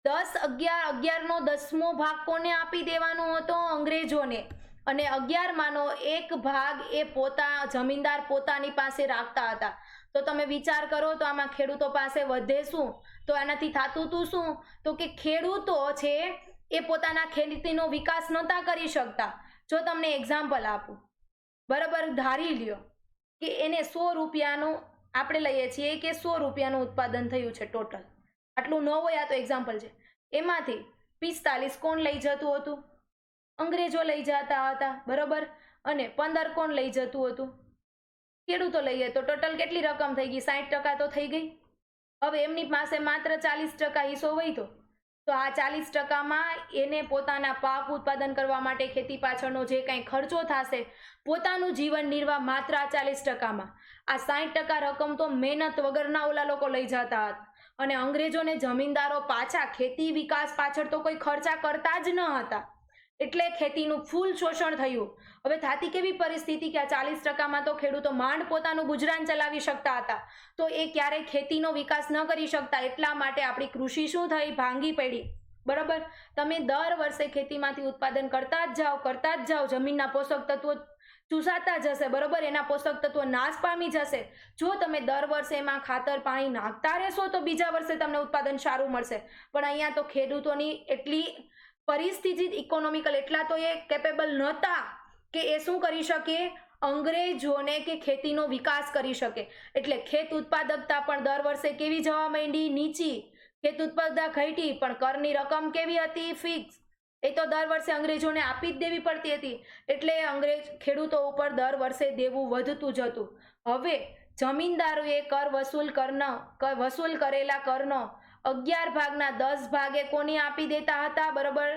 10/11 10મો ભાગ કોને આપી દેવાનો હતો? અંગ્રેજોને. અને 11માંનો 1 ભાગ એ જમીનદાર પોતાની પાસે રાખતા હતા. તો તમે વિચાર કરો તો આમાં ખેડૂતો પાસે વધે શું? તો આનાથી થતું હતું શું? તો કે ખેડૂતો છે એ પોતાના ખેતીનો વિકાસ નહોતા કરી શકતા. જો તમને એક્ઝામ્પલ આપું, બરાબર, ધારી લ્યો કે એને 100 રૂપિયાનું આપણે લઈએ છીએ કે 100 રૂપિયાનું ઉત્પાદન થયું છે ટોટલ. આટલું ન હોય, આ તો એક્ઝામ્પલ છે. એમાંથી 45 કોણ લઈ જતું હતું? અંગ્રેજો લઈ જતા હતા, બરાબર. અને 15 કોણ લઈ જતું હતું? ખેડૂતો લઈએ. તો ટોટલ કેટલી રકમ થઈ ગઈ? 60% તો થઈ ગઈ. હવે એમની પાસે માત્ર 40% હિસ્સો વધ્યો. તો આ 40%માં એને પોતાના પાક ઉત્પાદન કરવા માટે ખેતી પાછળનો જે કાંઈ ખર્ચો થશે, પોતાનું જીવન નિર્વાહ માત્ર આ 40%માં. આ 60% રકમ તો મહેનત વગરના ઓલા લોકો લઈ જતા હતા. અને અંગ્રેજોને જમીનદારો પાછા ખેતી વિકાસ પાછળ તો કોઈ ખર્ચા કરતા જ ન હતા. એટલે ખેતીનું ફૂલ શોષણ થયું. હવે થાતી કેવી પરિસ્થિતિ કે આ 40%માં તો ખેડૂતો માંડ પોતાનું ગુજરાન ચલાવી શકતા હતા. તો એ ક્યારેય ખેતીનો વિકાસ ન કરી શકતા. એટલા માટે આપણી કૃષિ શું થઈ? ભાંગી પડી, બરાબર. તમે દર વર્ષે ખેતીમાંથી ઉત્પાદન કરતા જ જાઓ, જમીનના પોષક તત્વો ચૂસાતા જશે, બરાબર, એના પોષક તત્વો નાશ પામી જશે. જો તમે દર વર્ષે એમાં ખાતર પાણી નાખતા રહેશો તો બીજા વર્ષે તમને ઉત્પાદન સારું મળશે. પણ અહીંયા તો ખેડૂતોની એટલી પરિસ્થિતિ ઇકોનોમિકલ એટલા તો એ કેપેબલ નહોતા કે એ શું કરી શકે? અંગ્રેજોને કે ખેતીનો વિકાસ કરી શકે. એટલે ખેત ઉત્પાદકતા પણ દર વર્ષે કેવી જવા માંડી? નીચી. ખેત ઉત્પાદકતા ઘટી, પણ કરની રકમ કેવી હતી? ફિક્સ. એ તો દર વર્ષે અંગ્રેજોને આપી જ દેવી પડતી હતી. એટલે ખેડૂતો ઉપર દર વર્ષે દેવું વધતું જતું. હવે જમીનદારોએ કર વસૂલ કરેલા કરનો 11 ભાગના 10 ભાગે કોને આપી દેતા હતા? બરાબર,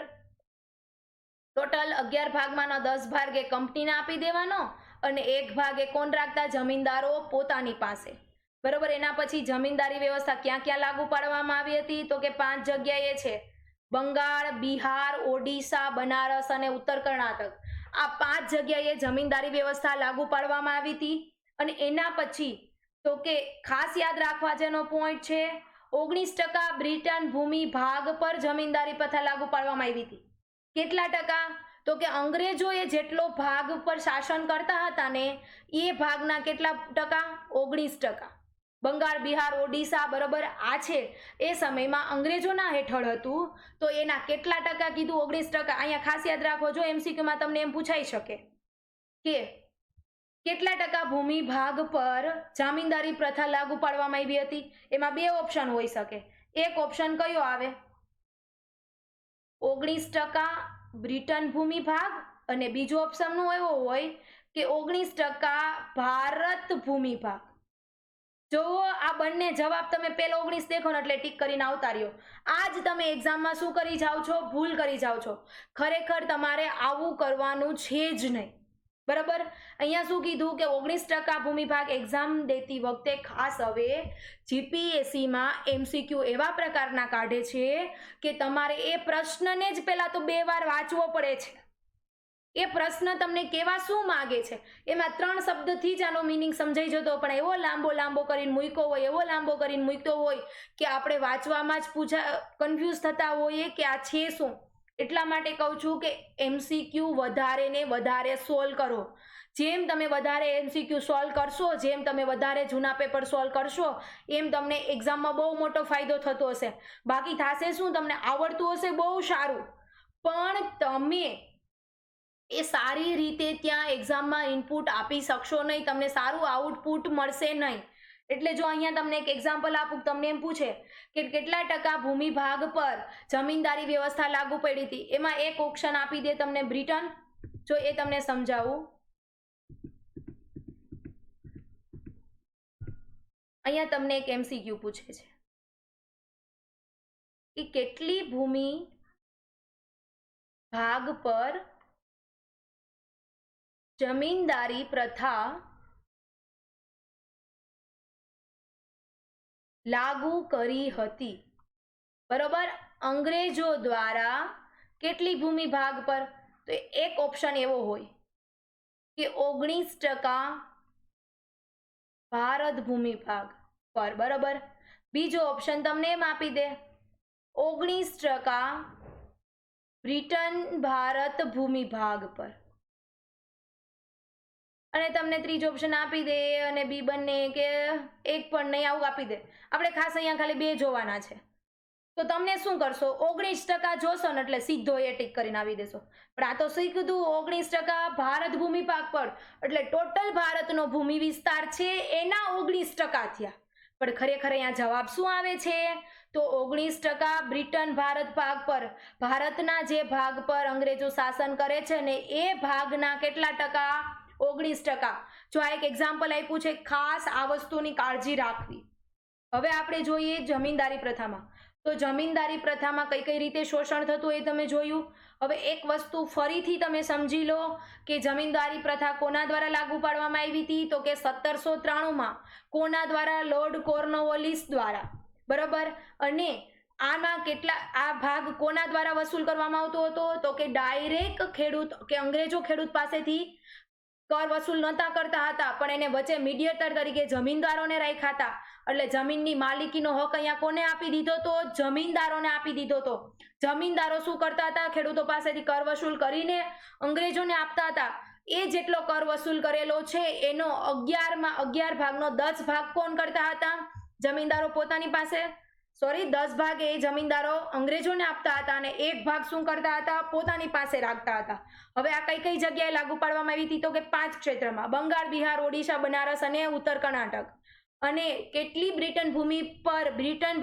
ટોટલ 11 ભાગમાંનો 10 ભાગ એ કંપનીને આપી દેવાનો અને 1 ભાગ એ કોણ રાખતા? જમીનદારો પોતાની પાસે. બરોબર. એના પછી જમીનદારી વ્યવસ્થા ક્યાં ક્યાં લાગુ પાડવામાં આવી હતી? તો કે 5 જગ્યાએ છે. બંગાળ, બિહાર, ઓડિશા, બનારસ અને ઉત્તર કર્ણાટક. આ 5 જગ્યાએ જમીનદારી વ્યવસ્થા લાગુ પાડવામાં આવી હતી. અને એના પછી તો કે ખાસ યાદ રાખવા જેનો પોઈન્ટ છે, 19% બ્રિટન ભૂમિ ભાગ પર જમીનદારી પ્રથા લાગુ પાડવામાં આવી હતી. કેટલા ટકા? તો કે અંગ્રેજોએ જેટલો ભાગ પર શાસન કરતા હતા ને એ ભાગના કેટલા ટકા? 19%. બંગાળ, બિહાર, ઓડિશા, બરોબર, આ છે એ સમયમાં અંગ્રેજોના હેઠળ હતું, તો એના કેટલા ટકા કીધું? 19%. અહીંયા ખાસ યાદ રાખો, જો એમસીક્યુમાં તમને એમ પૂછાઈ શકે કે કેટલા ટકા ભૂમિ ભાગ પર જામીનદારી પ્રથા લાગુ પાડવામાં આવી હતી? એમાં 2 ઓપ્શન હોઈ શકે. એક ઓપ્શન કયો આવે? 19% બ્રિટન ભૂમિ ભાગ, અને બીજો ઓપ્શન એવો હોય કે 19% ભારત ભૂમિ ભાગ. જો આ બંને જવાબ તમે પેલો 19 દેખો ને એટલે ટીક કરીને આવતા રહ્યો. આજ તમે એક્ઝામમાં શું કરી જાઓ છો? ભૂલ કરી જાઓ છો. ખરેખર તમારે આવું કરવાનું છે જ નહીં. બરાબર. અહીંયા શું કીધું કે 19% ભૂમિ ભાગ એક્ઝામ દેતી વખતે ખાસ હવે જીપીએસસીમાં એમસીક્યુ એવા પ્રકારના કાઢે છે કે તમારે એ પ્રશ્નને જ પહેલા તો 2 વાર વાંચવો પડે છે. એ પ્રશ્ન તમને કેવા શું માગે છે, એમાં 3 શબ્દથી જ આનો મિનિંગ સમજાઈ જતો, પણ એવો લાંબો કરીને મૂક્યો હોય, એવો લાંબો કરીને મૂક્યો હોય કે આપણે વાંચવામાં જ કન્ફ્યુઝ થતા હોઈએ કે આ છે શું. એટલા માટે કહું છું કે એમસીક્યુ વધારે ને વધારે સોલ્વ કરો. જેમ તમે વધારે એમસીક્યુ સોલ્વ કરશો, જેમ તમે વધારે જૂના પેપર સોલ્વ કરશો, એમ તમને એક્ઝામમાં બહુ મોટો ફાયદો થતો હશે. બાકી થશે શું? તમને આવડતું હશે બહુ સારું, પણ તમે એ સારી રીતે ત્યાં એક્ઝામમાં ઇનપુટ આપી શકશો નહીં, તમને સારું આઉટપુટ મળશે નહીં. એટલે જો અહીંયા તમને એક એક્ઝામ્પલ આપું, તમને એમ પૂછે કે કેટલા ટકા ભૂમિ ભાગ પર જમીનદારી વ્યવસ્થા લાગુ પડી હતી, એમાં એક ઓપ્શન આપી દે તમને બ્રિટન. જો એ તમને સમજાવું, અહીંયા તમને એક એમસીક્યુ પૂછે છે કે કેટલી ભૂમિ ભાગ પર જમીનદારી પ્રથા લાગુ કરી હતી. બરોબર. અંગ્રેજો દ્વારા કેટલી ભૂમિ ભાગ પર? તો એક ઓપ્શન એવો હોય કે 19% ભારત ભૂમિ ભાગ પર. બરોબર. બીજો ઓપ્શન તમને એમ આપી દે 19% બ્રિટન ભારત ભૂમિ ભાગ પર, અને તમને ત્રીજો ઓપ્શન આપી દે અને બી બંને કે એક પણ નહીં, આવું આપી દે. આપણે ખાસ અહીંયા ખાલી 2 જોવાના છે. તો તમને શું કરશો? 19% જોશો ને એટલે સીધો એ ટીક કરીને આવી દેશો. પણ આ તો શીખું 19% ભારત ભૂમિ ભાગ પર, એટલે ટોટલ ભારતનો ભૂમિ વિસ્તાર છે એના 19% થયા. પણ ખરેખર અહીંયા જવાબ શું આવે છે? તો 19% બ્રિટન ભારત ભાગ પર, ભારતના જે ભાગ પર અંગ્રેજો શાસન કરે છે ને એ ભાગના કેટલા ટકા? 19%. જો આ એક એક્ઝામ્પલ આપ્યું છે, ખાસ આ વસ્તુની કાળજી રાખવી. હવે આપણે જોઈએ જમીનદારી પ્રથામાં. તો જમીનદારી પ્રથામાં કઈ રીતે શોષણ થતું એ તમે જોયું. હવે એક વસ્તુ ફરીથી તમે સમજી લો કે જમીનદારી પ્રથા કોના દ્વારા લાગુ પાડવામાં આવી હતી? તો કે 1793માં. કોના દ્વારા? લોર્ડ કોર્નવોલિસ દ્વારા. બરોબર. અને આમાં આ ભાગ કોના દ્વારા વસૂલ કરવામાં આવતો હતો? તો કે ડાયરેક્ટ ખેડૂત કે અંગ્રેજો ખેડૂત પાસેથી કર વસૂલ નતા કરતા હતા, પણ એને વચ્ચે મીડિયેટર તરીકે જમીનદારોને રાખ્યા હતા. એટલે જમીનની માલિકીનો હક અહીંયા કોને આપી દીધો તો? જમીનદારોને આપી દીધો તો. જમીનદારો શું કરતા હતા? ખેડૂતો પાસેથી કર વસૂલ કરીને અંગ્રેજોને આપતા હતા. એ જેટલો કર વસૂલ કરેલો છે એનો 11 ભાગનો 10 ભાગ કોણ કરતા હતા? જમીનદારો પોતાની પાસે. 10 ભાગ એ જમીનદારો અંગ્રેજોને આપતા હતા અને 1 ભાગ શું કરતા હતા? પોતાની પાસે રાખતા હતા. હવે આ કઈ જગ્યાએ લાગુ પાડવામાં આવી હતી? તો કે 5 ક્ષેત્રમાં: બંગાળ, બિહાર, ઓડિશા, બનારસ અને ઉત્તર કર્ણાટક. અને કેટલી બ્રિટન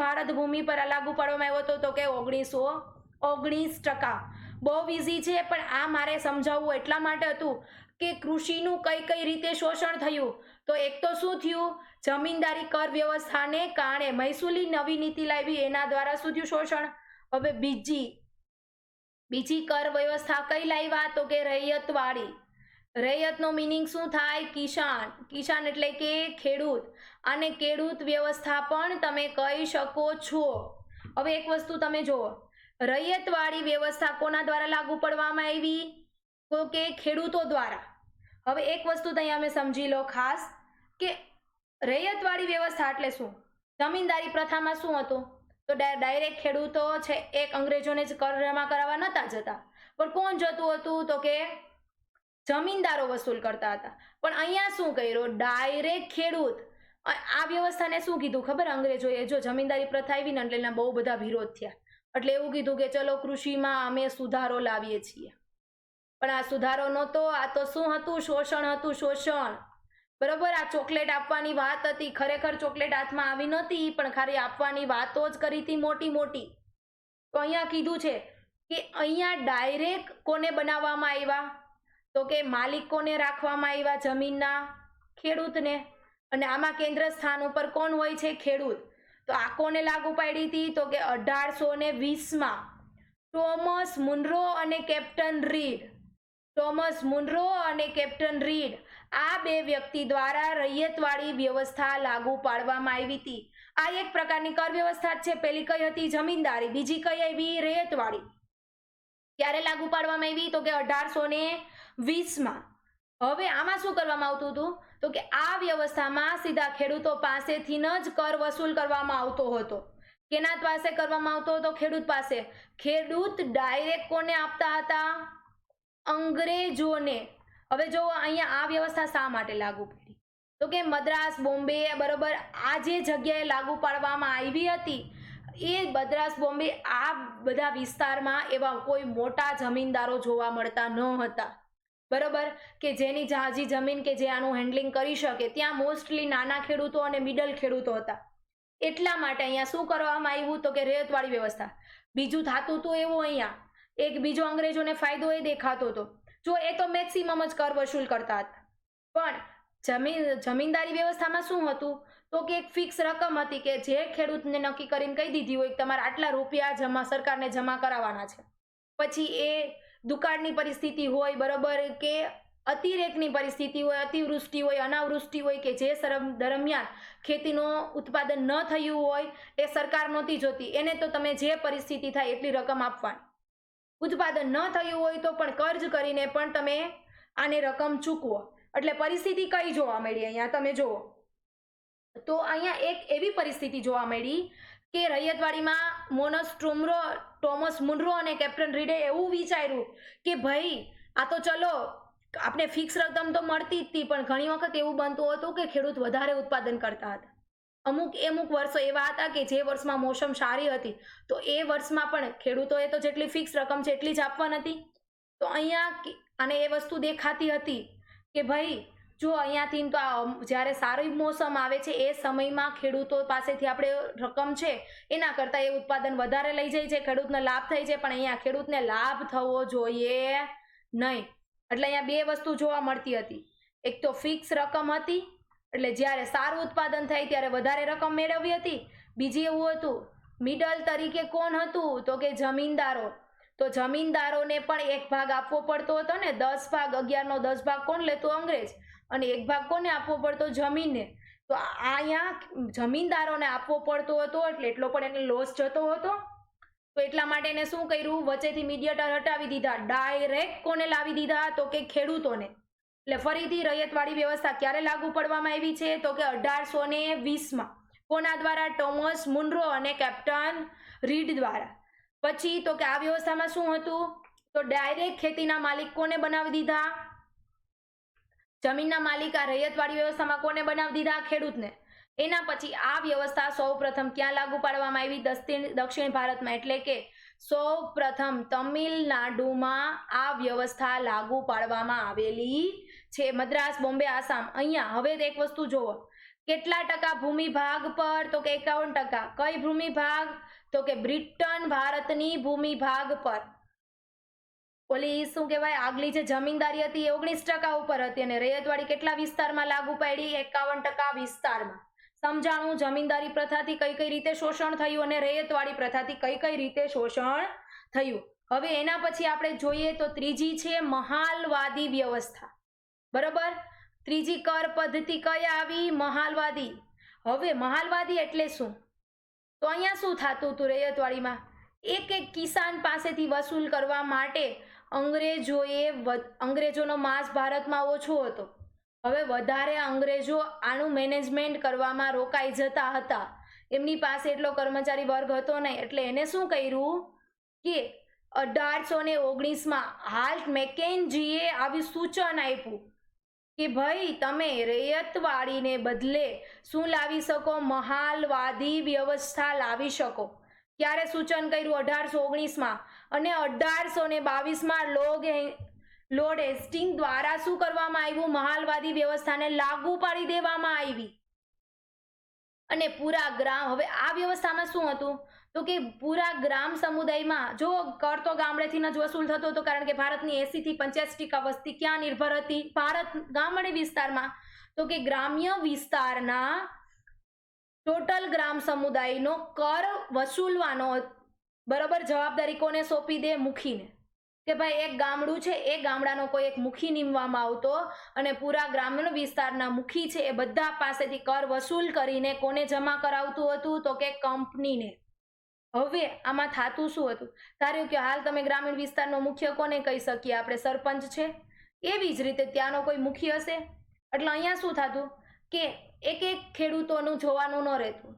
ભારત ભૂમિ પર લાગુ પાડવામાં આવ્યો હતો? તો કે 19%. બહુ ઇઝી છે, પણ આ મારે સમજાવવું એટલા માટે હતું કે કૃષિનું કઈ રીતે શોષણ થયું. તો એક તો શું થયું? જમીનદારી કર વ્યવસ્થાને કારણે મહેસૂલી નવી નીતિ લાવી, એના દ્વારા શું થયું? શોષણ. હવે બીજી કર વ્યવસ્થા કઈ લાવ્યા? તો કે રૈયતવાળી. રૈયતનો મિનિંગ શું થાય? કિસાન. કિસાન એટલે કે ખેડૂત, અને ખેડૂત વ્યવસ્થા પણ તમે કહી શકો છો. હવે એક વસ્તુ તમે જુઓ, રૈયતવાળી વ્યવસ્થા કોના દ્વારા લાગુ પડવામાં આવી? તો કે ખેડૂતો દ્વારા. હવે એક વસ્તુ ત્યાં અમે સમજી લો ખાસ, કે રૈયતવાળી વ્યવસ્થા એટલે શું? જમીનદારી પ્રથામાં શું હતું? તો ડાયરેક્ટ ખેડૂતો છે એક અંગ્રેજોને જ કર જમા કરાવવા નતા જતા, પણ કોણ જતું હતું? તો કે જમીનદારો વસૂલ કરતા હતા. પણ અહીંયા શું કર્યું? ડાયરેક્ટ ખેડૂત. આ વ્યવસ્થાને શું કીધું ખબર? અંગ્રેજોએ જો જમીનદારી પ્રથા આવી ને એટલે એના બહુ બધા વિરોધ થયા, એટલે એવું કીધું કે ચલો કૃષિમાં અમે સુધારો લાવીએ છીએ. પણ આ સુધારો નહોતો, આ તો શું હતું? શોષણ હતું, શોષણ. બરોબર. આ ચોકલેટ આપવાની વાત હતી, ખરેખર ચોકલેટ હાથમાં આવી નહોતી, પણ ખાલી આપવાની વાતો જ કરી હતી મોટી મોટી. તો અહીંયા કીધું છે કે અહીંયા ડાયરેક્ટ કોને બનાવવામાં આવ્યા? તો કે માલિકોને રાખવામાં આવ્યા જમીનના, ખેડૂતને. અને આમાં કેન્દ્ર સ્થાન ઉપર કોણ હોય છે? ખેડૂત. તો આ કોને લાગુ પાડી હતી? તો કે 1820માં ટોમસ મુનરો અને કેપ્ટન રીડ. ટોમસ મુનરો અને કેપ્ટન રીડ, આ બે વ્યક્તિ દ્વારા રૈયતવાળી વ્યવસ્થા લાગુ પાડવામાં આવી હતી. આ એક પ્રકારની કર વ્યવસ્થા જ છે. પેલી કઈ હતી? જમીનદારી. બીજી કઈ આવી? રૈયતવાળી. ક્યારે લાગુ પાડવામાં આવી? તો કે 1820માં. હવે આમાં શું કરવામાં આવતું હતું? તો કે આ વ્યવસ્થામાં સીધા ખેડૂતો પાસેથી જ કર વસૂલ કરવામાં આવતો હતો. કેના પાસે કરવામાં આવતો હતો? ખેડૂત પાસે. ખેડૂત ડાયરેક્ટ કોને આપતા હતા? અંગ્રેજોને. હવે જો અહીંયા આ વ્યવસ્થા શા માટે લાગુ પડી? તો કે મદ્રાસ, બોમ્બે, બરોબર, આ જે જગ્યાએ લાગુ પાડવામાં આવી હતી, એ મદ્રાસ, બોમ્બે, આ બધા વિસ્તારમાં એવા કોઈ મોટા જમીનદારો જોવા મળતા ન હતા. બરોબર, કે જેની જાજી જમીન કે જે આનું હેન્ડલિંગ કરી શકે. ત્યાં મોસ્ટલી નાના ખેડૂતો અને મિડલ ખેડૂતો હતા. એટલા માટે અહીંયા શું કરવામાં આવ્યું? તો કે રૈયતવાળી વ્યવસ્થા. બીજું થતું હતું એવું, અહીંયા એક બીજો અંગ્રેજોને ફાયદો એ દેખાતો હતો. જો એ તો મેક્સિમમ જ કર વસૂલ કરતા હતા, પણ જમીનદારી વ્યવસ્થામાં શું હતું? તો કે એક ફિક્સ રકમ હતી કે જે ખેડૂતને નક્કી કરીને કહી દીધી હોય કે તમારે આટલા રૂપિયા સરકારને જમા કરાવવાના છે. પછી એ દુકાળની પરિસ્થિતિ હોય, બરોબર, કે અતિરેકની પરિસ્થિતિ હોય, અતિવૃષ્ટિ હોય, અનાવૃષ્ટિ હોય, કે જે દરમિયાન ખેતીનું ઉત્પાદન ન થયું હોય, એ સરકાર નહોતી જોતી. એને તો તમે જે પરિસ્થિતિ થાય એટલી રકમ આપવાની. ઉત્પાદન ન થયું હોય તો પણ કર્જ કરીને પણ તમે આને રકમ ચૂકવો. એટલે પરિસ્થિતિ કઈ જોવા મળી? અહીંયા તમે જુઓ તો અહીંયા એક એવી પરિસ્થિતિ જોવા મળી કે રૈયતવાડીમાં ટોમસ મુનરો અને કેપ્ટન રીડે એવું વિચાર્યું કે ભાઈ આ તો ચલો આપણે ફિક્સ રકમ તો મળતી જ હતી, પણ ઘણી વખત એવું બનતું હતું કે ખેડૂત વધારે ઉત્પાદન કરતા હતા. અમુક વર્ષો એવા હતા કે જે વર્ષમાં મોસમ સારી હતી, તો એ વર્ષમાં પણ ખેડૂતોએ તો જેટલી ફિક્સ રકમ છે એટલી જ આપવાની હતી. તો અહીંયા અને એ વસ્તુ દેખાતી હતી કે ભાઈ જો અહીંયાથી તો જ્યારે સારી મોસમ આવે છે એ સમયમાં ખેડૂતો પાસેથી આપણે રકમ છે એના કરતાં એ ઉત્પાદન વધારે લઈ જાય છે, ખેડૂતને લાભ થાય છે, પણ અહીંયા ખેડૂતને લાભ થવો જોઈએ નહીં. એટલે અહીંયા બે વસ્તુ જોવા મળતી હતી. એક તો ફિક્સ રકમ હતી, એટલે જ્યારે સારું ઉત્પાદન થાય ત્યારે વધારે રકમ મેળવવી હતી. બીજી એવું હતું, મિડલ તરીકે કોણ હતું? તો કે જમીનદારો. તો જમીનદારોને પણ એક ભાગ આપવો પડતો હતો ને, 10 ભાગ, 11નો 10 ભાગ કોણ લેતું? અંગ્રેજ. અને એક ભાગ કોને આપવો પડતો? જમીનને. તો અહીંયા જમીનદારોને આપવો પડતો હતો, એટલે એટલો પણ એને લોસ જતો હતો. તો એટલા માટે એને શું કર્યું? વચ્ચેથી મીડિયેટર હટાવી દીધા, ડાયરેક્ટ કોને લાવી દીધા? તો કે ખેડૂતોને. એટલે ફરીથી રૈયતવાળી વ્યવસ્થા ક્યારે લાગુ પડવામાં આવી છે? તો કે 1820માં. કોના દ્વારા? ટોમસ મુનરો અને કેપ્ટન રીડ દ્વારા. પછી તો કે આ વ્યવસ્થામાં શું હતું? તો ડાયરેક્ટ ખેતીના માલિક કોને બનાવી દીધા? જમીનના માલિક. આ રૈયતવાળી વ્યવસ્થામાં કોને બનાવી દીધા? ખેડૂતને. એના પછી આ વ્યવસ્થા સૌપ્રથમ ક્યાં લાગુ પાડવામાં આવી? દક્ષિણ ભારતમાં, એટલે કે સૌપ્રથમ તમિલનાડુમાં આ વ્યવસ્થા લાગુ પાડવામાં આવેલી છે. મદ્રાસ, બોમ્બે, આસામ. અહીંયા હવે એક વસ્તુ જોવો, કેટલા ટકા ભૂમિભાગ પર? તો કે 51%. કઈ ભૂમિભાગ? તો કે બ્રિટન ભારતની ભૂમિભાગ પર. ઓલી શું કહેવાય, આગલી જે જમીનદારી હતી એ 19% ઉપર હતી, અને રૈયતવાડી કેટલા વિસ્તારમાં લાગુ પાડી? 51% વિસ્તારમાં. સમજાણું જમીનદારી પ્રથાથી કઈ કઈ રીતે શોષણ થયું અને રૈયતવાડી પ્રથાથી કઈ કઈ રીતે શોષણ થયું. હવે એના પછી આપણે જોઈએ તો ત્રીજી છે મહાલવાદી વ્યવસ્થા. બરોબર. ત્રીજી કર પદ્ધતિ કઈ આવી? મહાલવાદી. હવે મહાલવાદી એટલે શું? તો અહીંયા શું થતું હતું રૈયતવાડીમાં? એક એક કિસાન પાસેથી વસૂલ કરવા માટે અંગ્રેજોનો માસ ભારતમાં ઓછો હતો. હવે વધારે અંગ્રેજો આનું મેનેજમેન્ટ કરવામાં રોકાઈ જતા હતા. એમની પાસે એટલો કર્મચારી વર્ગ હતો નહીં, એટલે એને શું કર્યું કે 1819માં હાલ્ટ મેકેન્જીએ આવી સૂચન આપ્યું કે ભાઈ તમે રૈયતવાડીને બદલે શું લાવી શકો? મહાલવાદી વ્યવસ્થા લાવી શકો. ક્યારે સૂચન કર્યું? 1819માં. અને 1822માં લોર્ડ હેસ્ટિંગ દ્વારા શું કરવામાં આવ્યું? મહાલવાદી વ્યવસ્થાને લાગુ પાડી દેવામાં આવી. અને પૂરા ગ્રામ, હવે આ વ્યવસ્થામાં શું હતું તો કે પૂરા ગ્રામ સમુદાયમાં જો કર તો ગામડેથી જ વસૂલ થતો હતો, કારણ કે ભારતની 80 થી 85% વસ્તી ક્યાં નિર્ભર હતી? ભારત ગામડે વિસ્તારમાં. તો કે ગ્રામ્ય વિસ્તારના ટોટલ ગ્રામ સમુદાયનો કર વસૂલવાનો બરોબર જવાબદારી કોને સોંપી દે? મુખીને. કે ભાઈ એક ગામડું છે, એ ગામડાનો કોઈ એક મુખી નીમવામાં આવતો અને પૂરા ગ્રામ્ય વિસ્તારના મુખી છે એ બધા પાસેથી કર વસૂલ કરીને કોને જમા કરાવતું હતું? તો કે કંપનીને. હવે આમાં થાતું શું હતું? ધાર્યું કે હાલ તમે ગ્રામીણ વિસ્તારનો મુખ્ય કોને કહી શકીએ? આપણે સરપંચ છે. એવી જ રીતે ત્યાંનો કોઈ મુખી હશે. એટલે અહીંયા શું થતું કે એક એક ખેડૂતોનું જોવાનું ન રહેતું.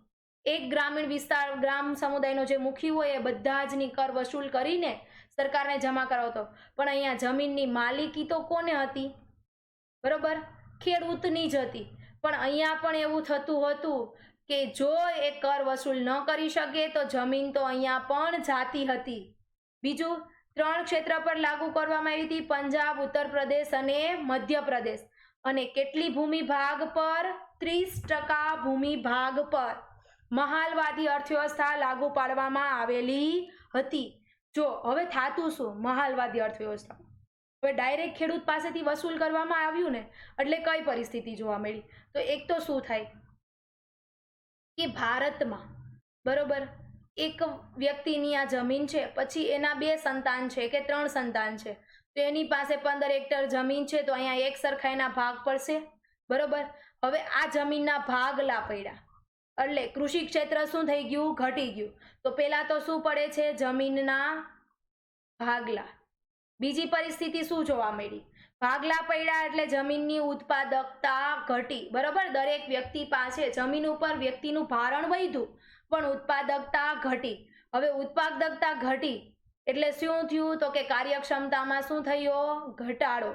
એક ગ્રામીણ વિસ્તાર ગ્રામ સમુદાયનો જે મુખી હોય એ બધા જ ની કર વસૂલ કરીને સરકારને જમા કરાવતો. પણ અહીંયા જમીનની માલિકી તો કોને હતી? બરોબર, ખેડૂતની જ હતી. પણ અહીંયા પણ એવું થતું હતું કે જો એ કર વસૂલ ન કરી શકે તો જમીન તો અહીંયા પણ જાતી હતી. બીજું, 3 ક્ષેત્ર પર લાગુ કરવામાં આવી હતી: પંજાબ, ઉત્તર પ્રદેશ અને મધ્યપ્રદેશ. અને કેટલી ભૂમિ ભાગ પર? 30% ભૂમિ ભાગ પર મહાલવાદી અર્થવ્યવસ્થા લાગુ પાડવામાં આવેલી હતી. જો હવે થાતું શું? મહાલવાદી અર્થવ્યવસ્થા. હવે ડાયરેક્ટ ખેડૂત પાસેથી વસૂલ કરવામાં આવ્યું ને, એટલે કઈ પરિસ્થિતિ જોવા મળી? તો એક તો શું થાય કે ભારતમાં બરોબર એક વ્યક્તિની આ જમીન છે, પછી એના 2 સંતાન છે કે 3 સંતાન છે, તો એની પાસે 15 હેક્ટર જમીન છે, તો અહીંયા એક સરખા એના ભાગ પડશે. બરોબર. હવે આ જમીનના ભાગલા પડ્યા એટલે કૃષિ ક્ષેત્ર શું થઈ ગયું? ઘટી ગયું. તો પેલા તો શું પડે છે? જમીનના ભાગલા. બીજી પરિસ્થિતિ શું જોવા મળી? ભાગલા પડ્યા એટલે જમીનની ઉત્પાદકતા ઘટી. બરોબર, દરેક વ્યક્તિ પાસે જમીન ઉપર વ્યક્તિનું ભારણ વધ્યું પણ ઉત્પાદકતા ઘટી. હવે ઉત્પાદકતા ઘટી એટલે શું થયું? તો કે કાર્યક્ષમતામાં શું થયો? ઘટાડો.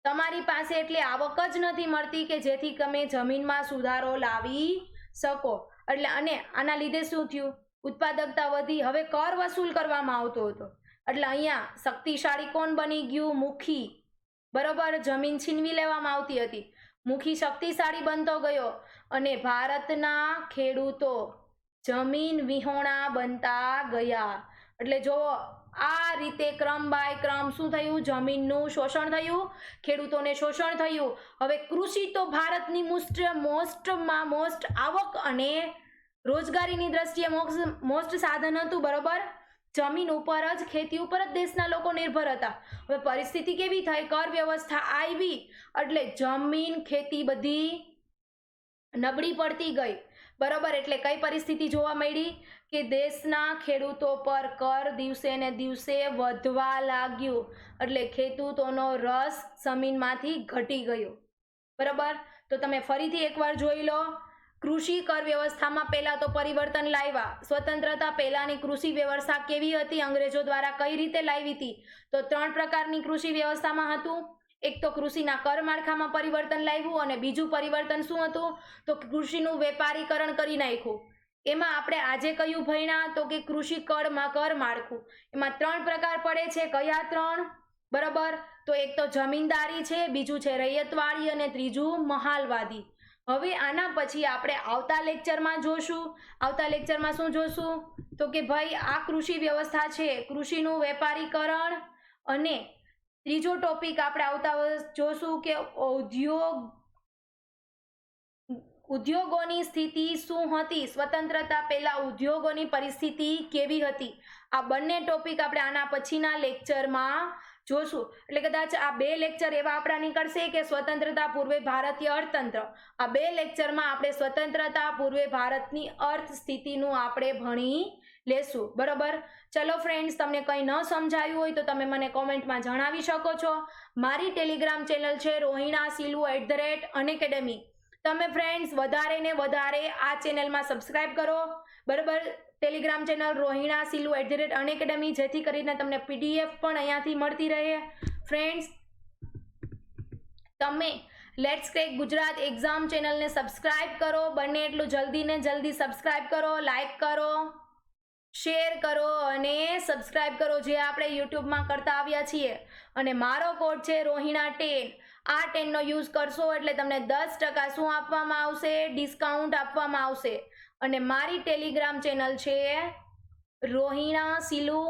તમારી પાસે એટલી આવક જ નથી મળતી કે જેથી તમે જમીનમાં સુધારો લાવી શકો. એટલે અને આના લીધે શું થયું? ઉત્પાદકતા વધી. હવે કર વસૂલ કરવામાં આવતો હતો એટલે અહીંયા શક્તિશાળી કોણ બની ગયું? મુખી. બરોબર, જમીન છીનવી લેવામાં આવતી હતી, મુખી શક્તિશાળી બનતો ગયો અને ભારતના ખેડૂતો જમીન વિહોણા બનતા ગયા. એટલે જો આ રીતે ક્રમ બાય ક્રમ શું થયું? જમીનનું શોષણ થયું, ખેડૂતોને શોષણ થયું. હવે કૃષિ તો ભારતની મોસ્ટ આવક અને રોજગારીની દ્રષ્ટિએ મોસ્ટ સાધન હતું. બરોબર, જમીન ઉપર જ, ખેતી ઉપર જ દેશના લોકો નિર્ભર હતા. હવે પરિસ્થિતિ કેવી થઈ? કર વ્યવસ્થા આવી એટલે જમીન ખેતી બધી નબળી પડતી ગઈ. બરોબર, એટલે કઈ પરિસ્થિતિ જોવા મળી કે દેશના ખેડૂતો પર કર દિવસે ને દિવસે વધવા લાગ્યું. એટલે ખેડૂતોનો રસ જમીનમાંથી ઘટી ગયો. બરોબર, તો તમે ફરીથી એકવાર જોઈ લો. કૃષિ કર વ્યવસ્થામાં પહેલા તો પરિવર્તન લાવ્યા. સ્વતંત્રતા પહેલાની કૃષિ વ્યવસ્થા કેવી હતી? અંગ્રેજો દ્વારા કઈ રીતે લાવી હતી? તો 3 પ્રકારની કૃષિ વ્યવસ્થામાં હતું. એક તો કૃષિના કર માળખામાં પરિવર્તન લાવ્યું અને બીજું પરિવર્તન શું હતું? તો કૃષિનું વેપારીકરણ કરી નાખ્યું. એમાં આપણે આજે કયું ભણ્યા? તો કે કૃષિ કર માળખું. એમાં 3 પ્રકાર પડે છે. કયા 3? બરાબર, તો એક તો જમીનદારી છે, બીજું છે રૈયતવાડી અને ત્રીજું મહાલવાદી. હવે આના પછી આપણે આવતા લેક્ચરમાં જોશું. આવતા લેક્ચરમાં શું જોશું? તો કે ભાઈ આ કૃષિ વ્યવસ્થા છે, કૃષિનું વેપારીકરણ, અને ત્રીજો ટોપિક આપણે આવતા જોશું કે ઉદ્યોગોની સ્થિતિ શું હતી? સ્વતંત્રતા પહેલા ઉદ્યોગોની પરિસ્થિતિ કેવી હતી? આ બંને ટોપિક આપણે આના પછીના લેક્ચરમાં જોશું. એટલે કદાચ આ 2 લેક્ચર એવા આપણા નીકળશે કે સ્વતંત્રતા પૂર્વે ભારતીય અર્થતંત્ર. આ 2 લેક્ચરમાં આપણે સ્વતંત્રતા પૂર્વે ભારતની અર્થ સ્થિતિનું આપણે ભણી લેશું. બરોબર. ચલો ફ્રેન્ડ્સ, તમને કંઈ ન સમજાયું હોય તો તમે મને કોમેન્ટમાં જણાવી શકો છો. મારી ટેલિગ્રામ ચેનલ છે રોહિણા સિલુ @unacademy. તમે ફ્રેન્ડ્સ વધારે ને વધારે આ ચેનલમાં સબસ્ક્રાઇબ કરો. બરોબર. ટેલિગ્રામ ચેનલ રોહિણા સિલુ @unacademy, જેથી કરીને તમને PDF પણ અહીંયાથી મળતી રહે. ફ્રેન્ડ્સ, તમે લેટ્સ ક્રેક ગુજરાત એક્ઝામ ચેનલને સબસ્ક્રાઇબ કરો. બને એટલું જલ્દી ને જલ્દી સબસ્ક્રાઇબ કરો, લાઈક કરો, શેર કરો અને સબસ્ક્રાઇબ કરો, જે આપણે યુટ્યુબમાં કરતા આવ્યા છીએ. અને મારો કોડ છે રોહિણા10. આ 10નો યુઝ કરશો એટલે તમને 10% શું આપવામાં આવશે? ડિસ્કાઉન્ટ આપવામાં આવશે. અને મારી ટેલિગ્રામ ચેનલ છે રોહિણા સિલુ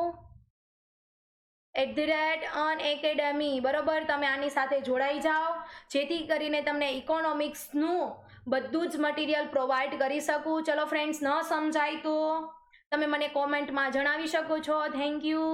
@unacademy. બરોબર. તમે આની સાથે જોડાઈ જાઓ, જેથી કરીને તમને ઇકોનોમિક્સનું બધું જ મટીરિયલ પ્રોવાઈડ કરી શકું. ચલો ફ્રેન્ડ્સ, ન સમજાય તો તમે મને કોમેન્ટમાં જણાવી શકો છો. Thank you.